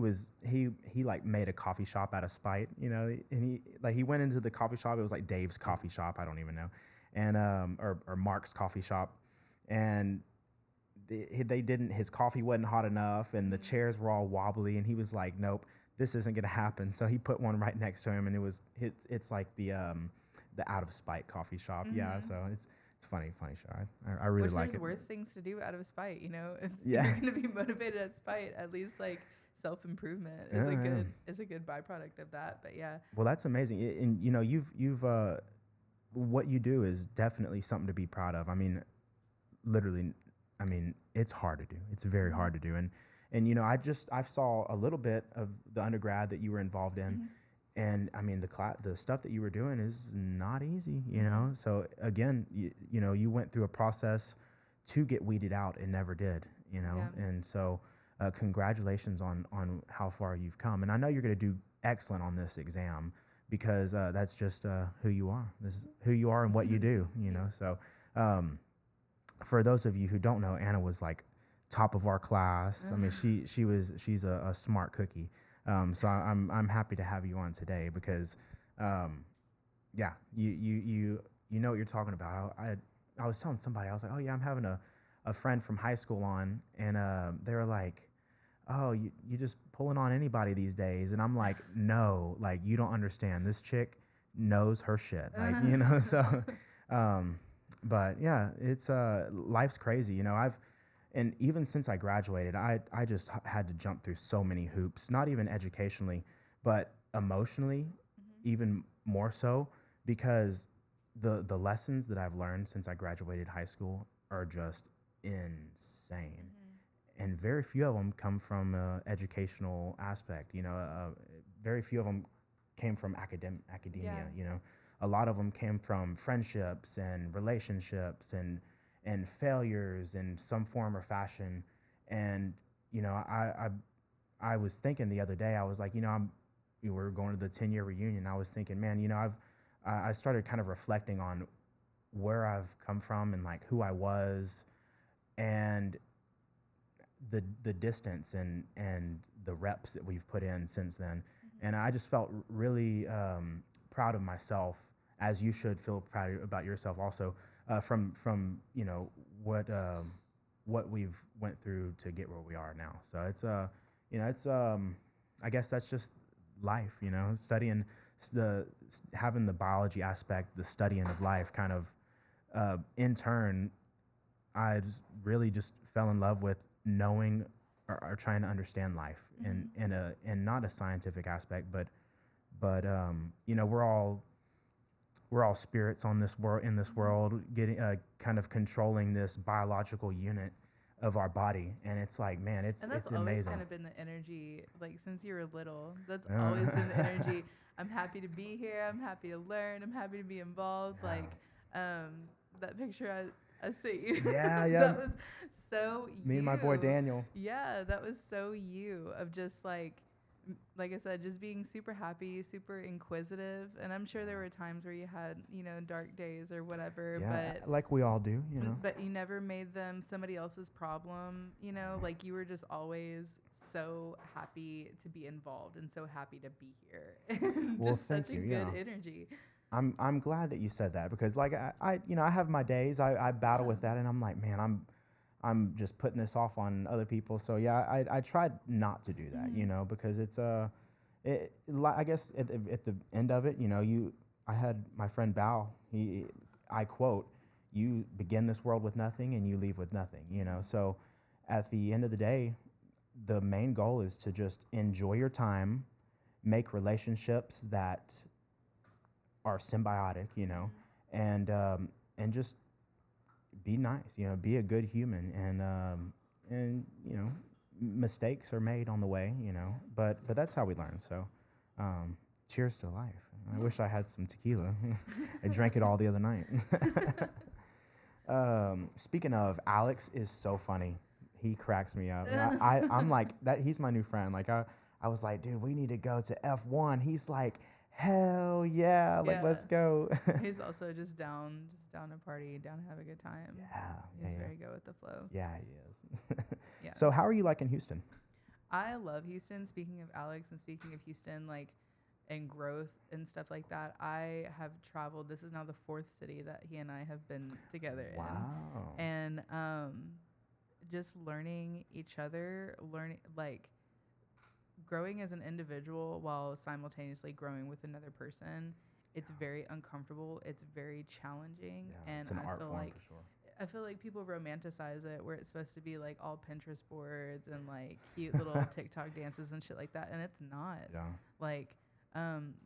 like made a coffee shop out of spite, and he went into the coffee shop. It was like Dave's coffee shop. I don't even know, and or Mark's coffee shop, and his coffee wasn't hot enough, and the chairs were all wobbly, and he was like, nope, this isn't gonna happen. So he put one right next to him, and it's like the out of spite coffee shop. Yeah, so it's funny show. I really like it. There's worse things to do out of spite, if you're gonna be motivated at spite, at least like self-improvement is a good byproduct of that. But yeah. Well, that's amazing. And you've what you do is definitely something to be proud of. I mean, literally, it's hard to do. It's very hard to do. And I saw a little bit of the undergrad that you were involved in. And I mean, the stuff that you were doing is not easy, So again, you went through a process to get weeded out and never did, Yeah. And so congratulations on how far you've come. And I know you're going to do excellent on this exam, because that's just who you are. This is who you are and what you do, So for those of you who don't know, Anna was like top of our class. I mean, she's a smart cookie. So I'm happy to have you on today, because, yeah, you know what you're talking about. I was telling somebody, I was like, oh yeah, I'm having a friend from high school on, and they were like, oh, you just pulling on anybody these days, and I'm like, no, like, you don't understand. This chick knows her shit, like So, but yeah, it's life's crazy, And even since I graduated, I just had to jump through so many hoops, not even educationally, but emotionally, even more so, because the lessons that I've learned since I graduated high school are just insane. And very few of them come from educational aspect. Very few of them came from academia. Yeah. A lot of them came from friendships and relationships and failures in some form or fashion. And, I was thinking the other day, I was like, we were going to the 10-year reunion. I was thinking, man, I started kind of reflecting on where I've come from and like who I was, and the distance and the reps that we've put in since then. And I just felt really proud of myself, as you should feel proud about yourself also, from what we've went through to get where we are now. So it's I guess that's just life, studying having the biology aspect, the studying of life, kind of in turn, I really just fell in love with knowing or trying to understand life in not a scientific aspect, but we're all spirits on this world, in this world, getting kind of controlling this biological unit of our body, and it's like, man, it's amazing. And that's always kind of been the energy, like since you were little. That's always been the energy. I'm happy to be here. I'm happy to learn. I'm happy to be involved. Like that picture I see. Yeah, yeah. That was so you. Me and my boy Daniel. Yeah, that was so you of just like I said, just being super happy, super inquisitive. And I'm sure there were times where you had, dark days or whatever, Yeah, but like we all do, you know. but you never made them somebody else's problem, like you were just always so happy to be involved and so happy to be here. Well, Just thank such a you. good Yeah. energy. I'm glad that you said that because like I have my days. I battle Yeah. with that and I'm like, man, I'm just putting this off on other people. So yeah, I tried not to do that, because it's I guess at the end of it, I had my friend Bao. I quote, "You begin this world with nothing and you leave with nothing." So at the end of the day, the main goal is to just enjoy your time, make relationships that are symbiotic, and just be nice, be a good human, and mistakes are made on the way, but that's how we learn. So, cheers to life. I wish I had some tequila. I drank it all the other night. Speaking of, Alex is so funny. He cracks me up. I'm like that. He's my new friend. Like I was like, dude, we need to go to F1. He's like, hell yeah, like let's go. He's also just down to party, down to have a good time. He's very go with the flow. Yeah, he is. Yeah. So how are you liking Houston? I love Houston. Speaking of Alex and speaking of Houston, and growth and stuff like that, I have traveled. This is now the 4th city that he and I have been together in. And just learning each other, growing as an individual while simultaneously growing with another person. It's very uncomfortable. It's very challenging. Yeah, and it's an I art feel form like for sure. I feel like people romanticize it where it's supposed to be like all Pinterest boards and like cute little TikTok dances and shit like that, and it's not. Yeah.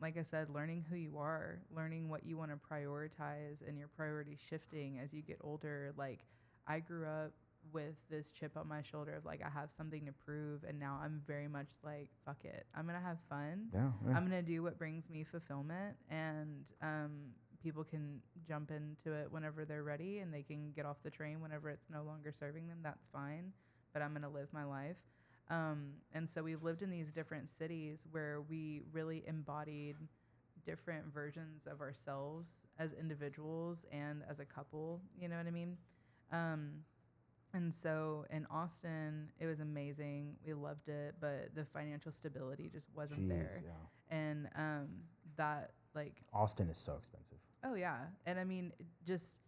Like I said, learning who you are, learning what you want to prioritize, and your priorities shifting as you get older. Like, I grew up with this chip on my shoulder of like, I have something to prove, and now I'm very much like, fuck it, I'm gonna have fun. Yeah. I'm gonna do what brings me fulfillment, and people can jump into it whenever they're ready, and they can get off the train whenever it's no longer serving them. That's fine, but I'm gonna live my life. And so we've lived in these different cities where we really embodied different versions of ourselves as individuals and as a couple, you know what I mean? And so in Austin, it was amazing. We loved it, but the financial stability just wasn't there. Yeah. And that, like... Austin is so expensive. Oh, yeah. And I mean, just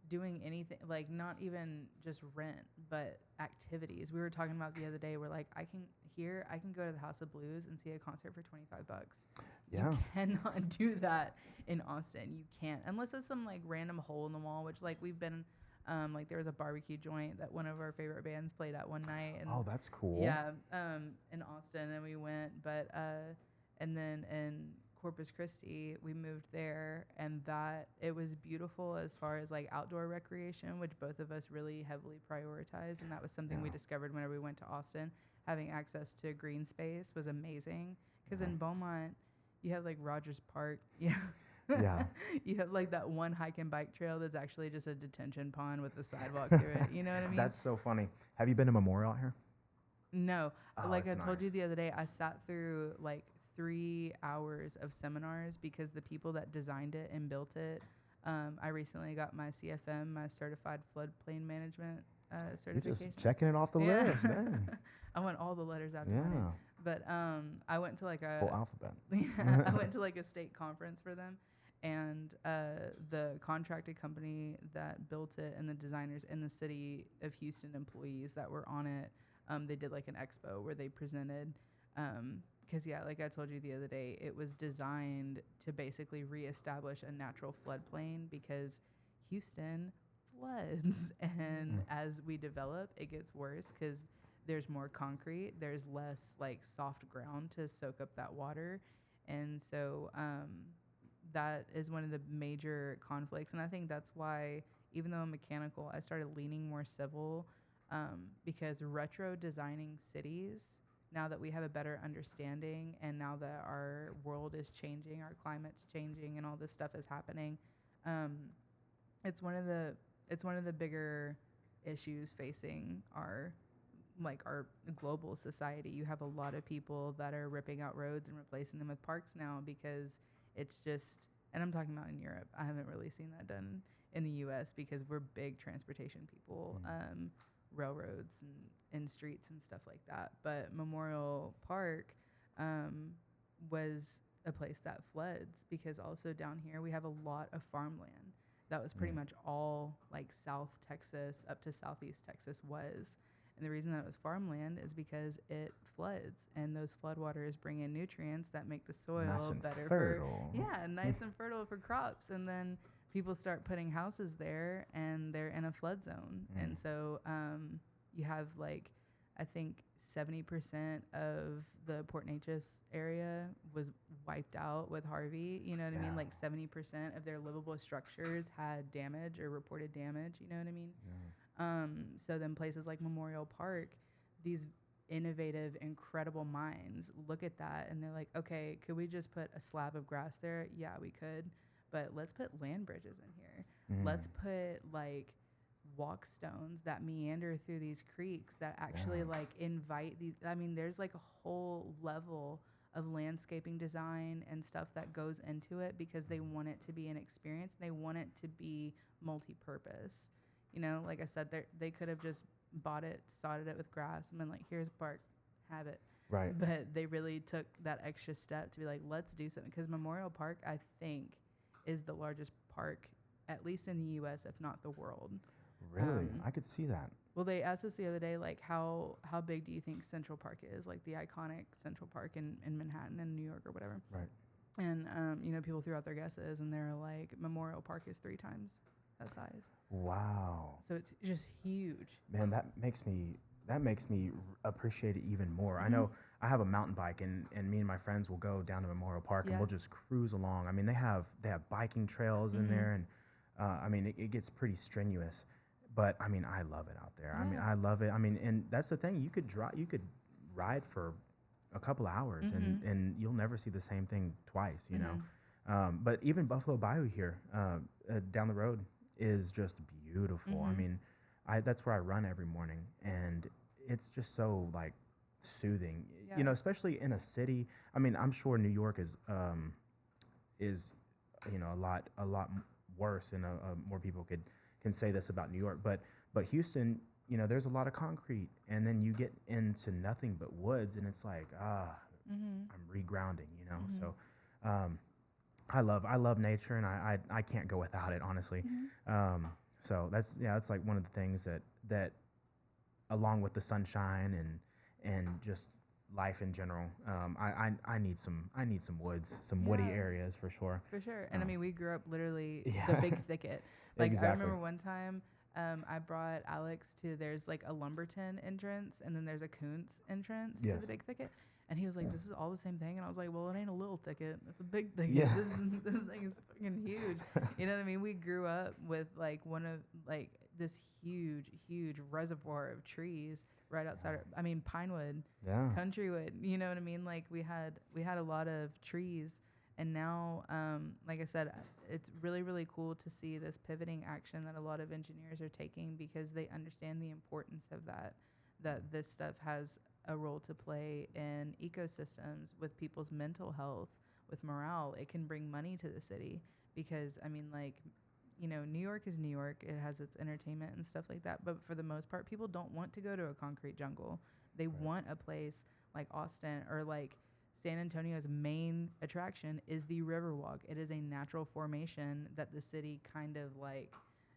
doing anything, like not even just rent, but activities. We were talking about the other day, we're like, I can go to the House of Blues and see a concert for $25. Yeah. You cannot do that in Austin. You can't, unless it's some like random hole in the wall, which like we've been, like there was a barbecue joint that one of our favorite bands played at one night. And oh, that's cool. Yeah, in Austin, and we went, but and then in Corpus Christi, we moved there, and that it was beautiful as far as like outdoor recreation, which both of us really heavily prioritize, and that was something we discovered whenever we went to Austin. Having access to green space was amazing, because in Beaumont, you have like Rogers Park, yeah. You have like that one hike and bike trail that's actually just a detention pond with a sidewalk through it. You know what I mean? That's so funny. Have you been to Memorial out here? No. Oh, like I told nice. you the other day, I sat through like 3 hours of seminars because the people that designed it and built it, I recently got my CFM, my Certified Floodplain Management certification. You're just checking it off the list. Dang. I want all the letters after my name. But I went to like a... full alphabet. I went to like a state conference for them. And the contracted company that built it and the designers and the city of Houston employees that were on it, they did like an expo where they presented. Because, yeah, like I told you the other day, it was designed to basically reestablish a natural floodplain because Houston floods. And as we develop, it gets worse because there's more concrete. There's less, like, soft ground to soak up that water. And so... that is one of the major conflicts. And I think that's why, even though I'm mechanical, I started leaning more civil, because retro designing cities, now that we have a better understanding and now that our world is changing, our climate's changing and all this stuff is happening, it's one of the it's one of the bigger issues facing our global society. You have a lot of people that are ripping out roads and replacing them with parks now because it's just, and I'm talking about in Europe. I haven't really seen that done in the U.S. because we're big transportation people, railroads and streets and stuff like that. But Memorial Park was a place that floods because also down here we have a lot of farmland. That was pretty much all like South Texas up to Southeast Texas was. And the reason that it was farmland is because it floods, and those floodwaters bring in nutrients that make the soil nice and better fertile. nice and fertile for crops. And then people start putting houses there, and they're in a flood zone. And so you have like, I think 70% of the Port Neches area was wiped out with Harvey. You know what I mean? Like 70% of their livable structures had damage or reported damage. You know what I mean? So then places like Memorial Park, these innovative, incredible minds look at that and they're like, okay, could we just put a slab of grass there? Yeah, we could, but let's put land bridges in here. Let's put like walk stones that meander through these creeks that actually like invite these. I mean, there's like a whole level of landscaping design and stuff that goes into it because they want it to be an experience. They want it to be multi-purpose. You know, like I said, they could have just bought it, sodded it with grass, and been like, here's a park, have it. Right. But they really took that extra step to be like, let's do something. Because Memorial Park, I think, is the largest park, at least in the U.S., if not the world. Really? I could see that. Well, they asked us the other day, like, how big do you think Central Park is? Like the iconic Central Park in Manhattan and New York or whatever. Right. And, you know, people threw out their guesses, and they're like, Memorial Park is 3 times that size. Wow. So it's just huge. Man, that makes me appreciate it even more. I know I have a mountain bike, and me and my friends will go down to Memorial Park and we'll just cruise along. I mean, they have biking trails in there, and I mean, it gets pretty strenuous, but I mean, I love it out there. I mean, I love it. I mean, and that's the thing. You could ride for a couple of hours, and you'll never see the same thing twice. You know, but even Buffalo Bayou here, down the road, is just beautiful. I mean, that's where I run every morning, and it's just so like soothing, you know, especially in a city. I mean, I'm sure New York is you know, a lot worse, and more people can say this about New York, but Houston, you know, there's a lot of concrete, and then you get into nothing but woods, and it's like I'm regrounding, you know. So I love nature, and I can't go without it, honestly. So that's like one of the things that along with the sunshine and just life in general, I need some woods, some woody areas for sure. For sure. And I mean, we grew up literally the big thicket. Like I remember one time I brought Alex to, there's like a Lumberton entrance, and then there's a Kuntz entrance to the big thicket. And he was like, this is all the same thing. And I was like, well, it ain't a little thicket. It's a big thicket. Yeah. This thing is fucking huge. You know what I mean? We grew up with like this huge reservoir of trees right outside. I mean, Pinewood, Countrywood. You know what I mean? Like we had a lot of trees. And now, like I said, it's really, really cool to see this pivoting action that a lot of engineers are taking because they understand the importance of that this stuff has a role to play in ecosystems with people's mental health, with morale. It can bring money to the city because, I mean, like, you know, New York is New York. It has its entertainment and stuff like that. But for the most part, people don't want to go to a concrete jungle. They want a place like Austin or like San Antonio's main attraction is the Riverwalk. It is a natural formation that the city kind of like,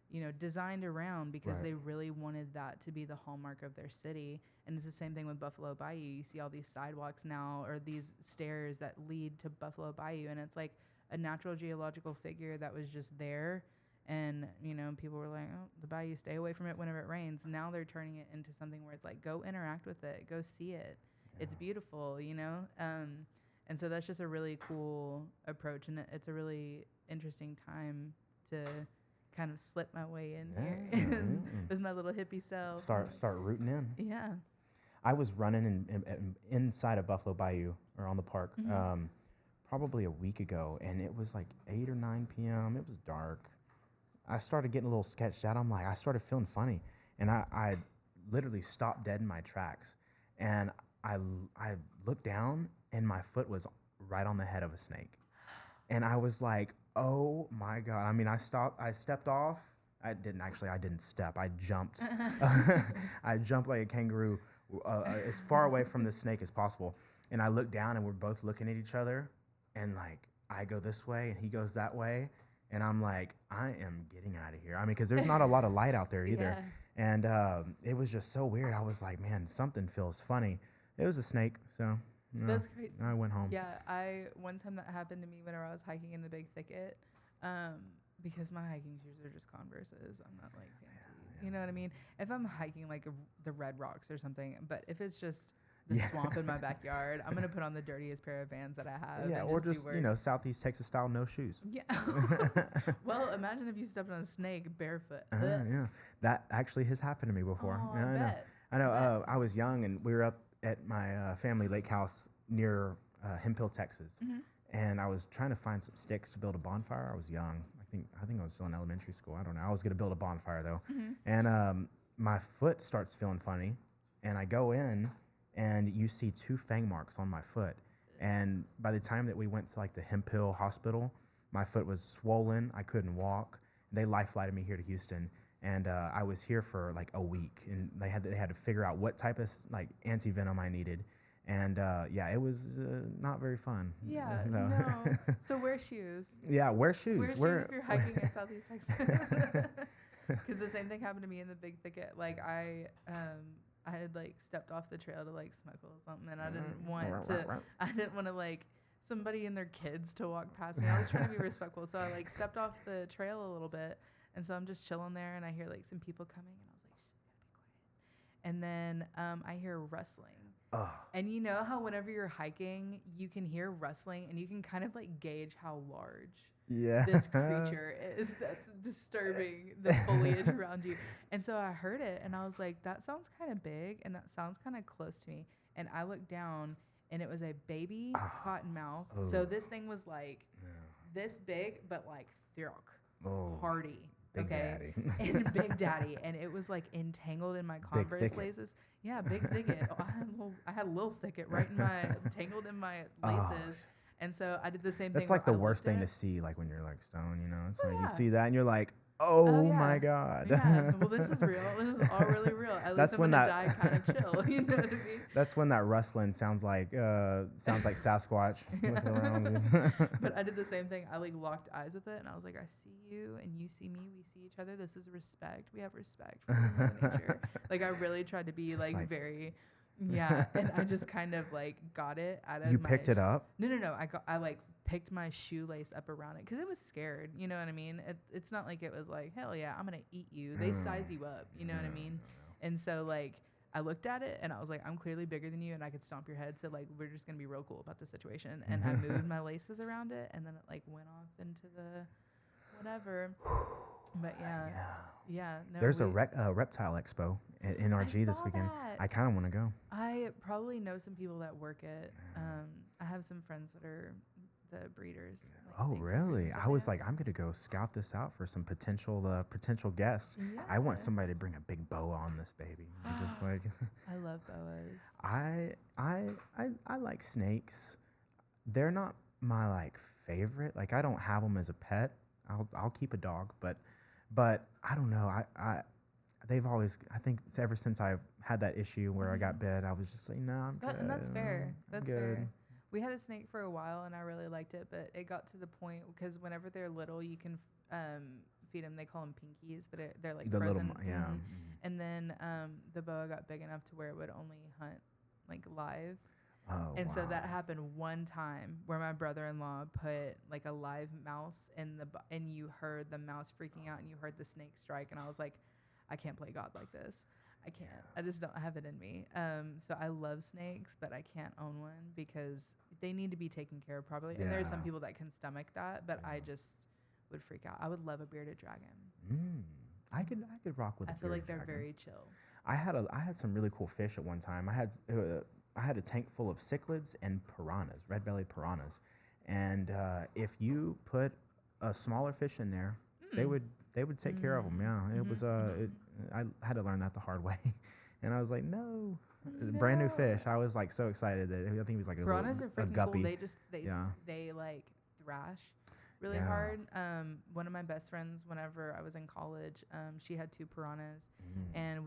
you know, designed around because they really wanted that to be the hallmark of their city. And it's the same thing with Buffalo Bayou. You see all these sidewalks now or these stairs that lead to Buffalo Bayou, and it's like a natural geological figure that was just there. And, you know, people were like, oh, the bayou, stay away from it whenever it rains. Now they're turning it into something where it's like, go interact with it, go see it. Yeah. It's beautiful, you know? And so that's just a really cool approach, and it's a really interesting time to kind of slip my way in here with my little hippie self. Start rooting in. Yeah. I was running inside of Buffalo Bayou or on the park probably a week ago, and it was like 8 or 9 p.m. It was dark. I started getting a little sketched out. I started feeling funny, and I literally stopped dead in my tracks, and I looked down, and my foot was right on the head of a snake, and I was like, oh my God. I mean, I stepped off. I didn't step. I jumped. I jumped like a kangaroo as far away from the snake as possible. And I looked down, and we're both looking at each other, and like I go this way and he goes that way. And I'm like, I am getting out of here. I mean, because there's not a lot of light out there either. Yeah. And it was just so weird. I was like, man, something feels funny. It was a snake, so that's great. I went home. Yeah, one time that happened to me whenever I was hiking in the big thicket, because my hiking shoes are just Converses. I'm not like fancy, you know what I mean? If I'm hiking like the Red Rocks or something, but if it's just the swamp in my backyard, I'm gonna put on the dirtiest pair of Vans that I have. Yeah, or just Southeast Texas style, no shoes. Yeah. Well, imagine if you stepped on a snake barefoot. Yeah, that actually has happened to me before. Oh, yeah, I know. I was young, and we were up at my family lake house near Hemphill, Texas, and I was trying to find some sticks to build a bonfire. I was young. I think I was still in elementary school. I don't know. I was gonna build a bonfire though, and my foot starts feeling funny, and I go in. And you see 2 fang marks on my foot. And by the time that we went to like the Hemphill hospital, my foot was swollen. I couldn't walk. They life flighted me here to Houston. And I was here for like a week. And they had to figure out what type of like anti-venom I needed. And it was not very fun. Yeah, no. So wear shoes. Yeah, wear shoes. Wear shoes if you're hiking in Southeast Texas. Because the same thing happened to me in the big thicket. Like I had like stepped off the trail to like smoke a little something, and I didn't want to like somebody and their kids to walk past me. I was trying to be respectful, so I like stepped off the trail a little bit, and so I'm just chilling there, and I hear like some people coming, and I was like, shh, gotta be quiet. And then I hear rustling. Oh. And you know how whenever you're hiking, you can hear rustling, and you can kind of like gauge how large this creature is that's disturbing the foliage around you. And so I heard it, and I was like, that sounds kind of big, and that sounds kind of close to me. And I looked down, and it was a baby cottonmouth. Oh. So this thing was like this big, but like thick, hardy. Big daddy. And Big Daddy. And it was like entangled in my Converse laces. Yeah, big thicket. I had a little thicket tangled in my laces. And so I did the same thing. That's like the worst thing to see, like when you're like stoned, you know? It's like you see that and you're like, oh my God. Yeah, well, this is real. This is all really real. At least I'm going to die kind of chill. You know what I mean? That's when that rustling sounds like Sasquatch. But I did the same thing. I like locked eyes with it, and I was like, I see you, and you see me. We see each other. This is respect. We have respect for nature. Like I really tried to be like very... Yeah, and I just kind of like got it out of You picked it up? No. I like picked my shoelace up around it because it was scared. You know what I mean? It's not like it was like, hell yeah, I'm going to eat you. They size you up. You know what I mean? And so like I looked at it and I was like, I'm clearly bigger than you and I could stomp your head. So like we're just going to be real cool about the situation. And I moved my laces around it and then it like went off into the whatever. But yeah. No, there's a reptile expo at NRG this weekend. That. I kind of want to go. I probably know some people that work it. I have some friends that are the breeders. Like oh, really? I was like, I'm gonna go scout this out for some potential guests. Yeah. I want somebody to bring a big boa on this baby. Just like. I love boas. I like snakes. They're not my like favorite. Like I don't have them as a pet. I'll keep a dog, but I don't know. They've always, I think it's ever since I had that issue where I got bit, I was just like, no, I'm good. And that's fair. That's good. Fair. We had a snake for a while and I really liked it, but it got to the point because whenever they're little, you can feed them. They call them pinkies, but they're like the frozen. Little, yeah. And then the boa got big enough to where it would only hunt like live. Oh, and so that happened one time where my brother-in-law put like a live mouse and you heard the mouse freaking out and you heard the snake strike. And I was like, I can't play God like this. I can't. I just don't have it in me. So I love snakes, but I can't own one because they need to be taken care of properly. Yeah. And there are some people that can stomach that, but I just would freak out. I would love a bearded dragon. I could rock with. I feel like they're very chill. I had some really cool fish at one time. I had a tank full of cichlids and piranhas, red-bellied piranhas, and if you put a smaller fish in there, they would they would take care of them. Yeah, it was I had to learn that the hard way, and I was like, no. Brand new fish. I was like so excited that I think he was like Piranhas are a freaking guppy. Cool. They like thrash really hard. One of my best friends, whenever I was in college, she had 2 piranhas, and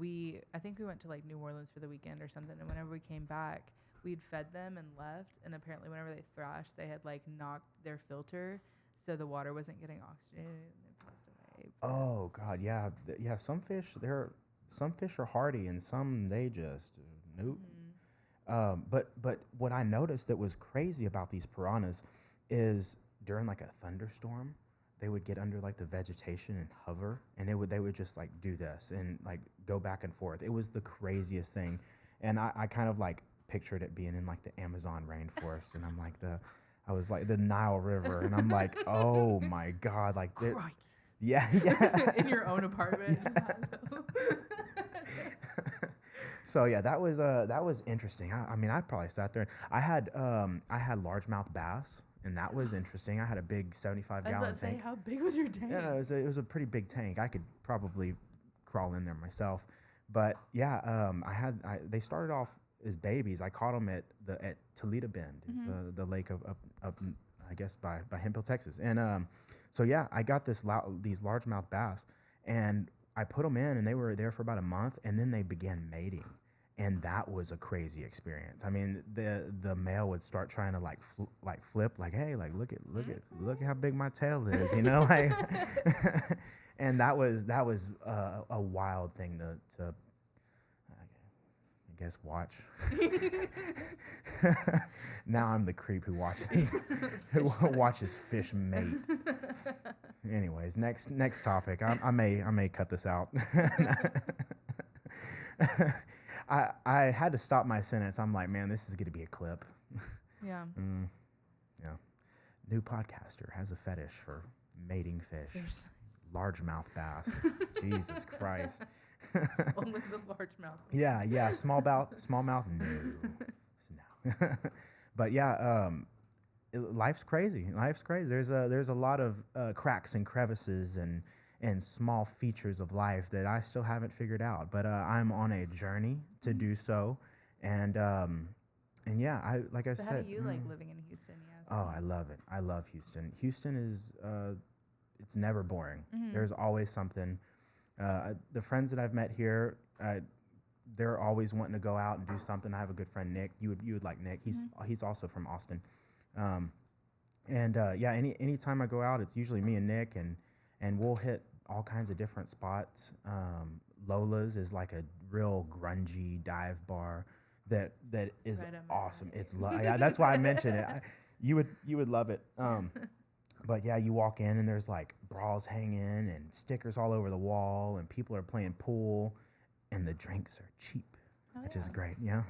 I think we went to like New Orleans for the weekend or something. And whenever we came back, we'd fed them and left. And apparently, whenever they thrashed, they had like knocked their filter, so the water wasn't getting oxygenated, and they passed away. Oh God, yeah, yeah. Some fish are hardy, and some they just nope. But what I noticed that was crazy about these piranhas is during like a thunderstorm, they would get under like the vegetation and hover, and they would just like do this and like go back and forth. It was the craziest thing, and I kind of like pictured it being in like the Amazon rainforest, and I was like the Nile River, and I'm like, oh my God, like yeah. In your own apartment. Yeah. So yeah, that was interesting. I mean, I probably sat there. I had largemouth bass, and that was interesting. I had a big 75-gallon tank. How big was your tank? Yeah, it was a pretty big tank. I could probably crawl in there myself. But yeah, they started off as babies. I caught them at Toledo Bend. It's the lake up I guess by Hemphill, Texas. And so yeah, I got these largemouth bass, and I put them in, and they were there for about a month, and then they began mating, and that was a crazy experience. I mean, the male would start trying to flip, like, hey, like look at how big my tail is, you know, like, and that was a wild thing to I guess watch. Now I'm the creep who watches fish mate. Anyways, next topic. I may cut this out. I had to stop my sentence. I'm like, man, this is going to be a clip. Yeah. Yeah. New podcaster has a fetish for mating fish. Largemouth bass. Jesus Christ. Only the largemouth. Yeah. Smallmouth, no. But yeah, life's crazy. There's a lot of cracks and crevices and small features of life that I still haven't figured out. But I'm on a journey to do so, and yeah, I said. How do you like living in Houston? Yeah. Oh, I love it. I love Houston. Houston is it's never boring. There's always something. The friends that I've met here, they're always wanting to go out and do something. I have a good friend, Nick. You would like Nick. He's also from Austin. Yeah, anytime I go out, it's usually me and Nick, and we'll hit all kinds of different spots. Lola's is like a real grungy dive bar that is right awesome. It's yeah, that's why I mentioned it. You would love it. But yeah, you walk in and there's like bras hanging and stickers all over the wall, and people are playing pool, and the drinks are cheap, which is great. Yeah.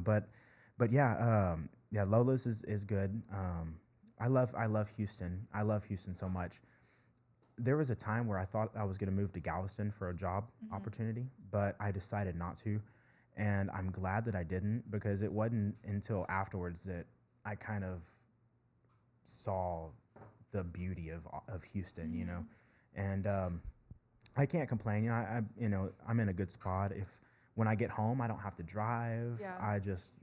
But yeah, Lola's is good. I love Houston. I love Houston so much. There was a time where I thought I was going to move to Galveston for a job opportunity, but I decided not to, and I'm glad that I didn't, because it wasn't until afterwards that I kind of saw the beauty of Houston, you know, and I can't complain. You know, I'm in a good spot. When I get home, I don't have to drive. Yeah.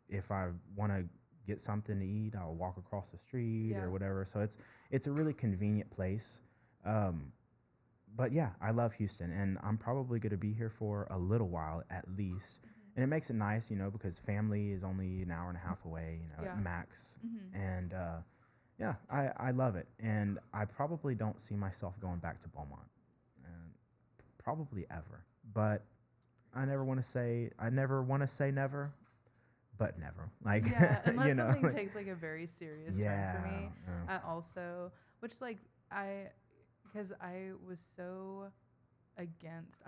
If I want to get something to eat, I'll walk across the street or whatever. So it's a really convenient place. But yeah, I love Houston, and I'm probably going to be here for a little while at least. And it makes it nice, you know, because family is only an hour and a half away, you know, at max. And yeah, I love it. And I probably don't see myself going back to Beaumont, probably ever. But I never want to say never, but never. Like, unless you know, something takes like a very serious turn for me. I also, because I was so I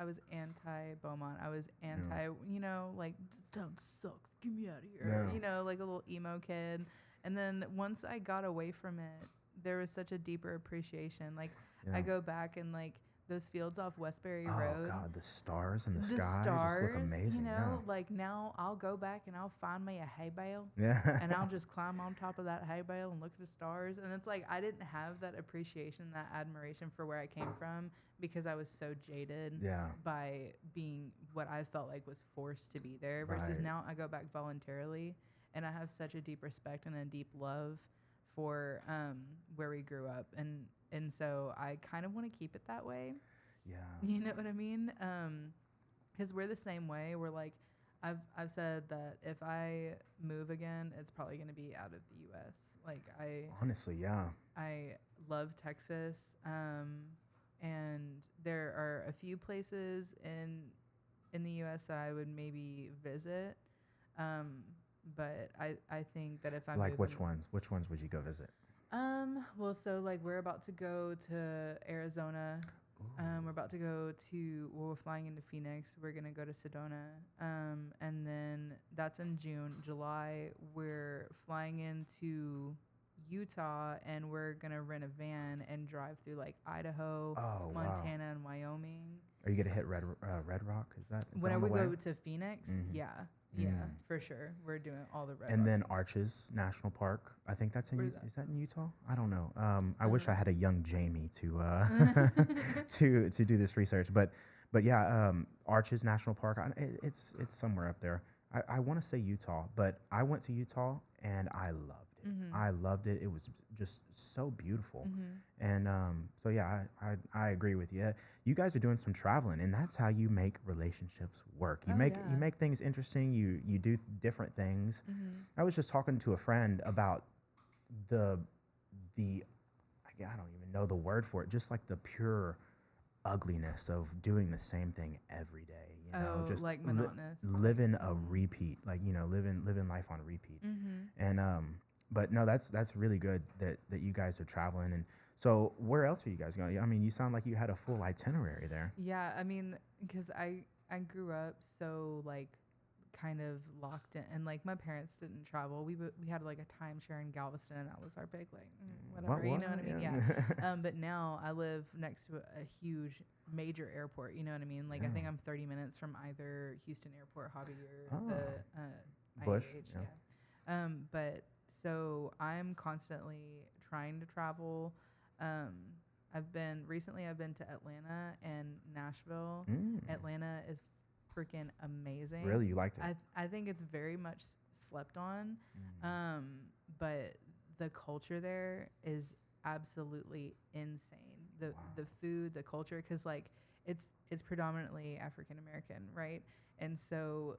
was anti-Beaumont. I was anti, you know, like, this town sucks, get me out of here. You know, like a little emo kid. And then once I got away from it, there was such a deeper appreciation. Like, I go back and like those fields off Westbury Oh Road. God, the stars in the The sky just stars, look amazing. you know, like now I'll go back and I'll find me a hay bale Yeah. and I'll just climb on top of that hay bale and look at the stars. And it's like I didn't have that appreciation, that admiration for where I came from because I was so jaded Yeah. by being what I felt like was forced to be there. Versus Right. now I go back voluntarily, and I have such a deep respect and a deep love for where we grew up, and so I kind of want to keep it that way. Yeah. You know what I mean? Because we're the same way. We're like, I've said that if I move again, it's probably going to be out of the U.S. Like Honestly, yeah. I love Texas, and there are a few places in the U.S. that I would maybe visit, but I think that if I Like move which ones? Which ones would you go visit? well, so like we're about to go to Arizona. We're about to go to, well, we're flying into Phoenix. We're going to go to Sedona. And then that's in June. July, we're flying into Utah, and we're going to rent a van and drive through like Idaho, Oh, wow. Montana, and Wyoming. Are you gonna hit Red Rock? Is that Whenever on we the go way? to Phoenix, Mhm. yeah, Mm. for sure. We're doing all the red. And rock. then Arches National Park. I think that's in. Where is that? Is that in Utah? I don't know. I don't wish know. I had a young Jamie to to do this research. But yeah, Arches National Park. It's somewhere up there. I want to say Utah, but I went to Utah and I loved it. Mhm. I loved it. It was just so beautiful. Mhm. And so yeah, I agree with you. You guys are doing some traveling, and that's how you make relationships work. You Oh, make yeah. you make things interesting. You do different things. Mhm. I was just talking to a friend about the I don't even know the word for it. Just like the pure ugliness of doing the same thing every day. You know, Oh, just like monotonous. living a repeat, like living life on repeat. Mhm. And but no, that's really good that you guys are traveling. And so where else are you guys going? I mean, you sound like you had a full itinerary there. Yeah, I mean, because I grew up so like kind of locked in, and like my parents didn't travel. We had like a timeshare in Galveston, and that was our big like whatever, you know what I mean? Yeah. But now I live next to a huge major airport. You know what I mean? Like I think I'm 30 minutes from either Houston Airport, Hobby, or the Bush, IAH. Yeah. But so I'm constantly trying to travel. I've been to Atlanta and Nashville. Atlanta is freaking amazing. Really, you liked it? I think it's very much slept on, but the culture there is absolutely insane. The food, the culture, because like it's predominantly African American, right? And so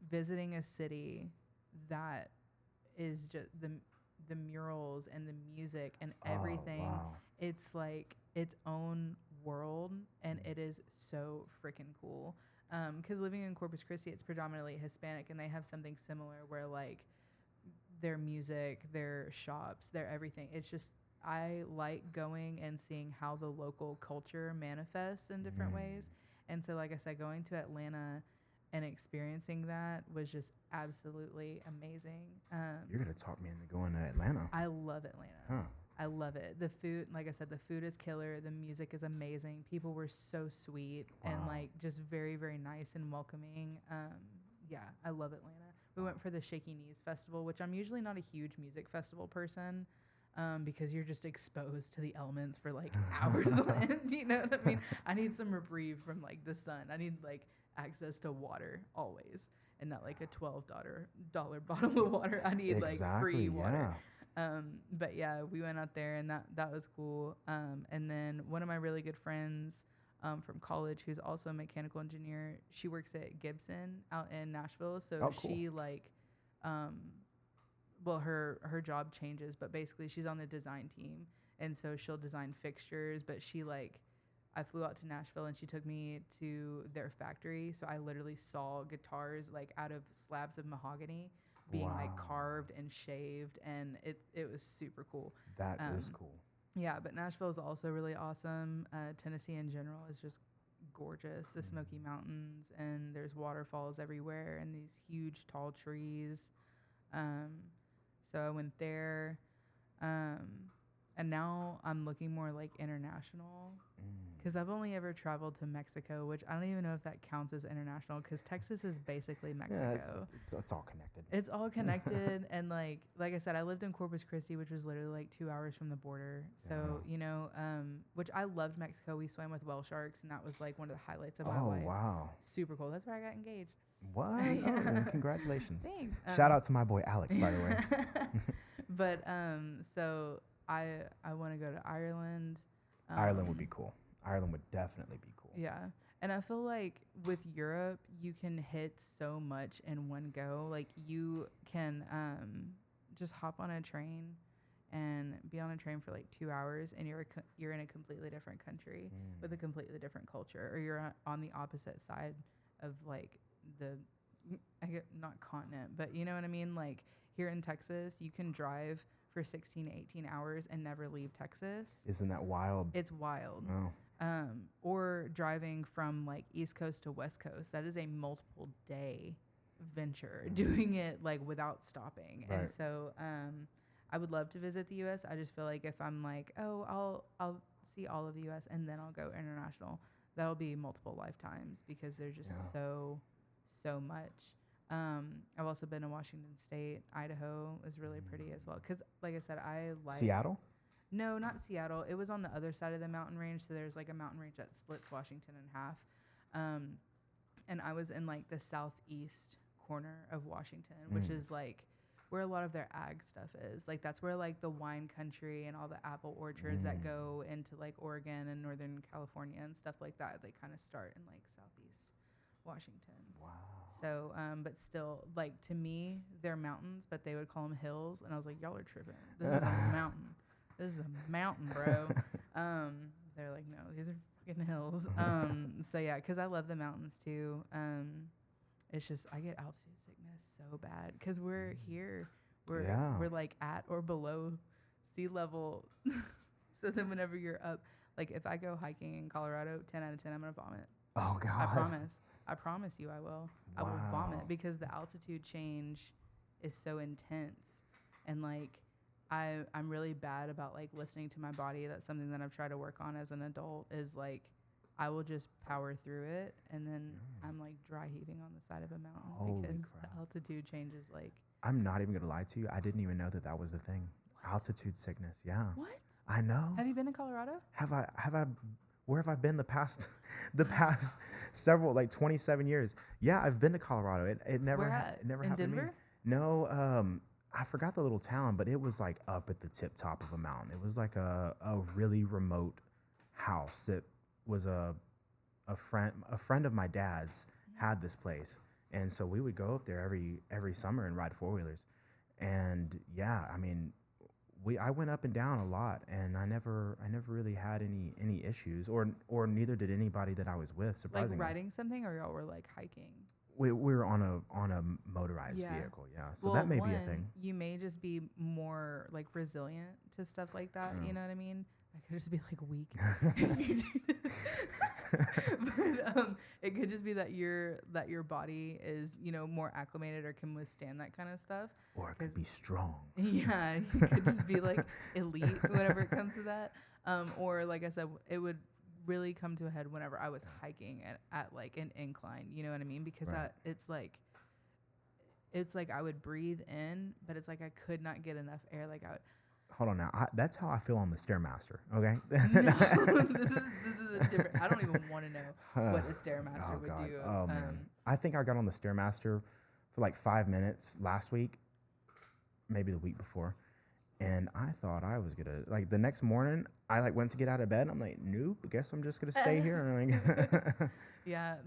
visiting a city that is just the murals and the music and everything, wow. it's like its own world, and it is so freaking cool. Because living in Corpus Christi, it's predominantly Hispanic, and they have something similar where like their music, their shops, their everything. It's just, I like going and seeing how the local culture manifests in different ways. And so, like I said, going to Atlanta and experiencing that was just absolutely amazing. You're gonna talk me into going to Atlanta. I love Atlanta. Huh. I love it. The food, like I said, the food is killer. The music is amazing. People were so sweet and like just very, very nice and welcoming. Yeah, I love Atlanta. We went for the Shaky Knees Festival, which I'm usually not a huge music festival person, because you're just exposed to the elements for like hours on end. You know what I mean? I need some reprieve from like the sun. I need like access to water always, and not like a $12 bottle of water. I need like free water. Yeah. But yeah, we went out there, and that was cool. And then one of my really good friends from college, who's also a mechanical engineer, she works at Gibson out in Nashville. So cool. she like, well, her job changes, but basically she's on the design team, and so she'll design fixtures. But she like, I flew out to Nashville, and she took me to their factory. So I literally saw guitars like out of slabs of mahogany being like carved and shaved, and it was super cool. That is cool. Yeah, but Nashville is also really awesome. Tennessee in general is just gorgeous. The Smoky Mountains, and there's waterfalls everywhere, and these huge tall trees. So I went there, and now I'm looking more like international, Because I've only ever traveled to Mexico, which I don't even know if that counts as international. Because Texas is basically Mexico. Yeah, it's all connected. It's all connected, and like I said, I lived in Corpus Christi, which was literally like 2 hours from the border. So which I loved Mexico. We swam with whale sharks, and that was like one of the highlights of my life. Oh wow! Super cool. That's where I got engaged. What? Oh, man, congratulations! Thanks. Shout out to my boy Alex, by the way. But so I want to go to Ireland. Ireland would be cool. Ireland would definitely be cool. Yeah. And I feel like with Europe, you can hit so much in one go. Like you can just hop on a train and be on a train for like 2 hours, and you're in a completely different country with a completely different culture, or you're on the opposite side of like not continent, but you know what I mean? Like here in Texas, you can drive for 16 to 18 hours and never leave Texas. Isn't that wild? It's wild. Oh. Or driving from like East Coast to West Coast. That is a multiple day venture, doing it like without stopping. Right. And so I would love to visit the US. I just feel like if I'm like, oh, I'll see all of the US and then I'll go international, that'll be multiple lifetimes because there's just so much. I've also been to Washington State. Idaho is really pretty as well. Because, like I said, I like... Seattle? No, not Seattle. It was on the other side of the mountain range. So there's like a mountain range that splits Washington in half. And I was in like the southeast corner of Washington, which is like where a lot of their ag stuff is. Like that's where like the wine country and all the apple orchards that go into like Oregon and Northern California and stuff like that, they kind of start in like southeast Washington. Wow. So, but still, like to me, they're mountains, but they would call them hills. And I was like, y'all are tripping. This is a mountain. This is a mountain, bro. They're like, no, these are fucking hills. So yeah, because I love the mountains too. It's just I get altitude sickness so bad because we're here, we're like at or below sea level. So then whenever you're up, like if I go hiking in Colorado, 10 out of 10, I'm gonna vomit. Oh God. I promise you, I will. Wow. I will vomit because the altitude change is so intense, and like. I'm really bad about like listening to my body. That's something that I've tried to work on as an adult is like I will just power through it, and then I'm like dry heaving on the side of a mountain. Holy because crap. the altitude changes like. I'm not even gonna lie to you. I didn't even know that was the thing. What? Altitude sickness. Yeah. What? I know. Have you been to Colorado? Have I? Where have I been the past several, like 27 years? Yeah, I've been to Colorado. It never it never in happened Denver? to me. No, I forgot the little town, but it was like up at the tip top of a mountain. It was like a really remote house. It was a friend of my dad's had this place, and so we would go up there every summer and ride 4-wheelers. And yeah, I mean, I went up and down a lot, and I never really had any issues, or neither did anybody that I was with. Surprisingly, like riding something, or y'all were like hiking. We were on a motorized vehicle, yeah. So that may be a thing. You may just be more like resilient to stuff like that. You know what I mean? I could just be like weak. But it could just be that your body is more acclimated or can withstand that kind of stuff. Or it could be strong. Yeah, you could just be like elite whenever it comes to that. Or like I said, it would really come to a head whenever I was hiking at like an incline, you know what I mean? Because it's like I would breathe in, but it's like I could not get enough air. Like I would. Hold on now. That's how I feel on the Stairmaster. Okay. No, this is a different. I don't even want to know what a Stairmaster would do. Oh man. I think I got on the Stairmaster for like 5 minutes last week, maybe the week before. And I thought I was gonna like the next morning. I like went to get out of bed. And I'm like, nope. I guess I'm just gonna stay here. And like, yeah,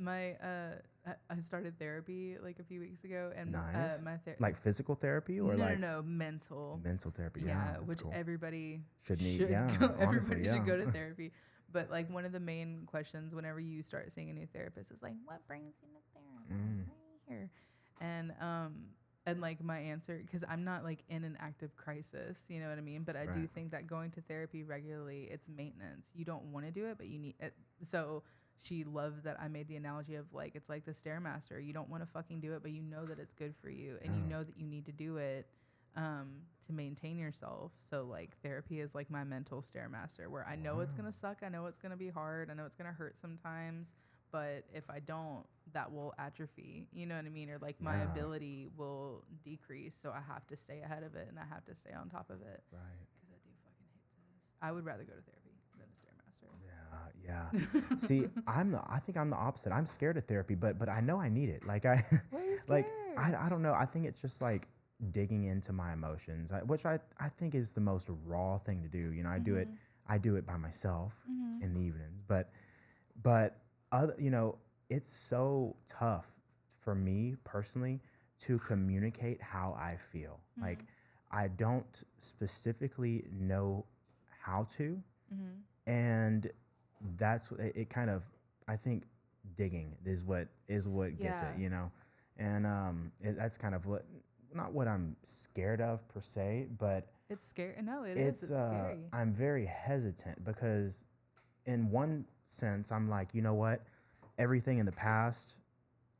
I started therapy like a few weeks ago, and nice. My like physical therapy or no mental therapy. Yeah, that's which cool. everybody should need. Everybody should go to therapy. But like one of the main questions whenever you start seeing a new therapist is like, what brings you to therapy? Right here, and like my answer, because I'm not like in an active crisis, you know what I mean? But I do think that going to therapy regularly, it's maintenance. You don't want to do it, but you need it. So she loved that I made the analogy of like, it's like the Stairmaster. You don't want to fucking do it, but you know that it's good for you, and you know that you need to do it. to maintain yourself. So like therapy is like my mental stairmaster, where I know it's gonna suck, I know it's gonna be hard, I know it's gonna hurt sometimes, but if I don't, that will atrophy, you know what I mean? Or like my ability will decrease, so I have to stay ahead of it and I have to stay on top of it. Right. Because I do fucking hate this. I would rather go to therapy than a stairmaster. Yeah. See, I think I'm the opposite. I'm scared of therapy, but I know I need it. Like Why are you scared? I don't know. I think it's just like digging into my emotions, which I think is the most raw thing to do. You know, I do it by myself in the evenings, but other, you know, it's so tough for me personally to communicate how I feel. Like I don't specifically know how to, and that's it. Kind of, I think digging is what gets it, you know, and that's kind of not what I'm scared of per se, but it's scary. No, it's scary. I'm very hesitant because in one sense, I'm like, you know what, everything in the past,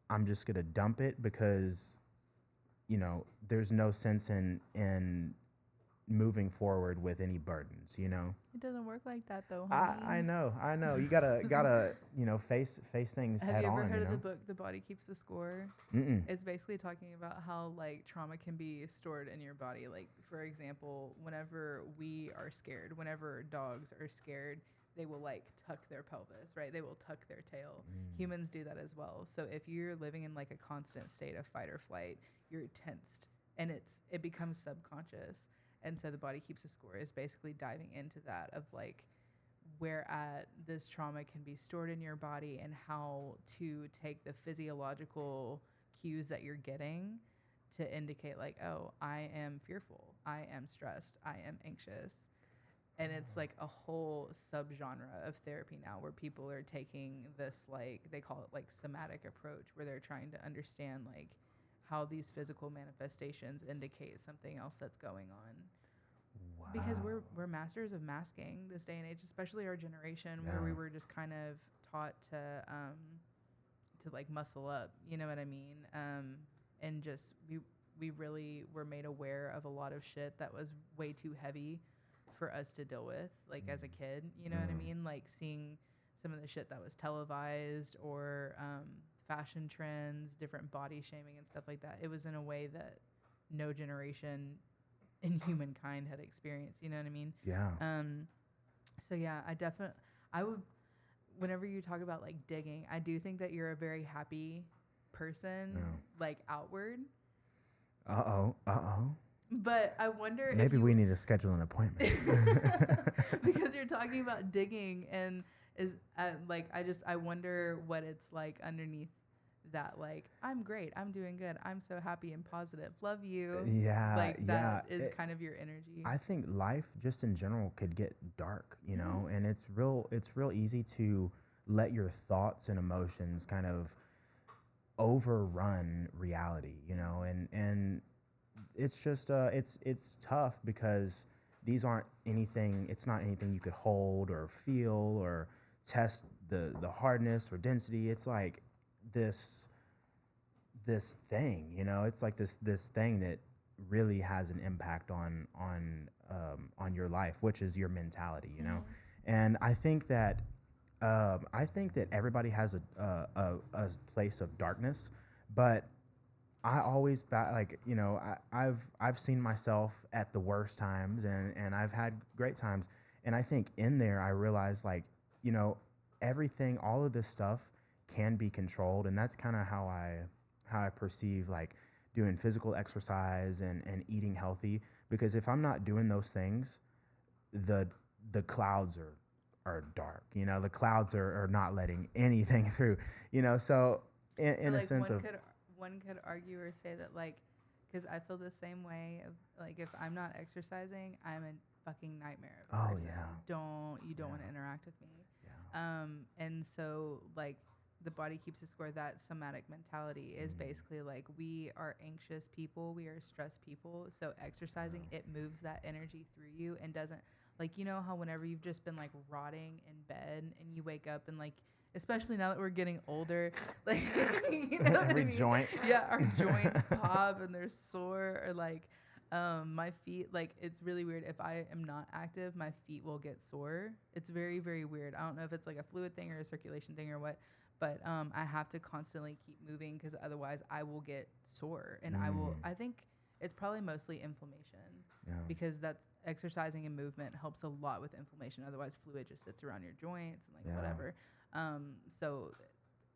I'm just going to dump it because, you know, there's no sense in moving forward with any burdens, you know? It doesn't work like that though, homie. I know. You gotta, you know, face things head on. Have you ever heard of the book, The Body Keeps the Score? It's basically talking about how like trauma can be stored in your body. Like for example, whenever we are scared, whenever dogs are scared, they will like tuck their pelvis, right? They will tuck their tail. Humans do that as well. So if you're living in like a constant state of fight or flight, you're tensed and it becomes subconscious. And so The Body Keeps a Score is basically diving into that of like where at this trauma can be stored in your body and how to take the physiological cues that you're getting to indicate like, oh, I am fearful, I am stressed, I am anxious. And it's like a whole subgenre of therapy now where people are taking this, like, they call it like somatic approach, where they're trying to understand like how these physical manifestations indicate something else that's going on. Wow. Because we're masters of masking this day and age, especially our generation where we were just kind of taught to like muscle up, you know what I mean? And just we really were made aware of a lot of shit that was way too heavy for us to deal with, like as a kid, you know what I mean? Like seeing some of the shit that was televised or fashion trends, different body shaming and stuff like that. It was in a way that no generation in humankind had experienced, you know what I mean? Yeah. So yeah, I would, whenever you talk about like digging, I do think that you're a very happy person, like outward. But I wonder maybe we need to schedule an appointment. Because you're talking about digging and is like, I wonder what it's like underneath that. Like, I'm great, I'm doing good, I'm so happy and positive, love you. Yeah. Like that is kind of your energy. I think life just in general could get dark, you know, and it's real easy to let your thoughts and emotions kind of overrun reality, you know, and it's just it's tough because these aren't anything. It's not anything you could hold or feel or test the hardness or density. It's like this thing, you know. It's like this thing that really has an impact on your life, which is your mentality, you know. And I think that everybody has a place of darkness, but I always I've seen myself at the worst times and I've had great times. And I think in there I realized, like, you know, everything, all of this stuff can be controlled. And that's kind of how I perceive like doing physical exercise and eating healthy, because if I'm not doing those things, the clouds are dark, you know, the clouds are not letting anything through, you know. So in like a sense of, one could argue or say that, like, because I feel the same way of, like, if I'm not exercising, I'm a fucking nightmare of a person. You don't want to interact with me. And so, like, The Body Keeps a Score, that somatic mentality is basically like, we are anxious people, we are stressed people, so exercising, it moves that energy through you and doesn't, like, you know how whenever you've just been like rotting in bed and you wake up and, like, especially now that we're getting older, like, you know what I mean? Joint. Yeah, our joints pop and they're sore, or like My feet, like, it's really weird. If I am not active, my feet will get sore. It's very, very weird. I don't know if it's like a fluid thing or a circulation thing or what, but I have to constantly keep moving because otherwise I will get sore. And I think it's probably mostly inflammation because that's exercising and movement helps a lot with inflammation. Otherwise, fluid just sits around your joints and like whatever. So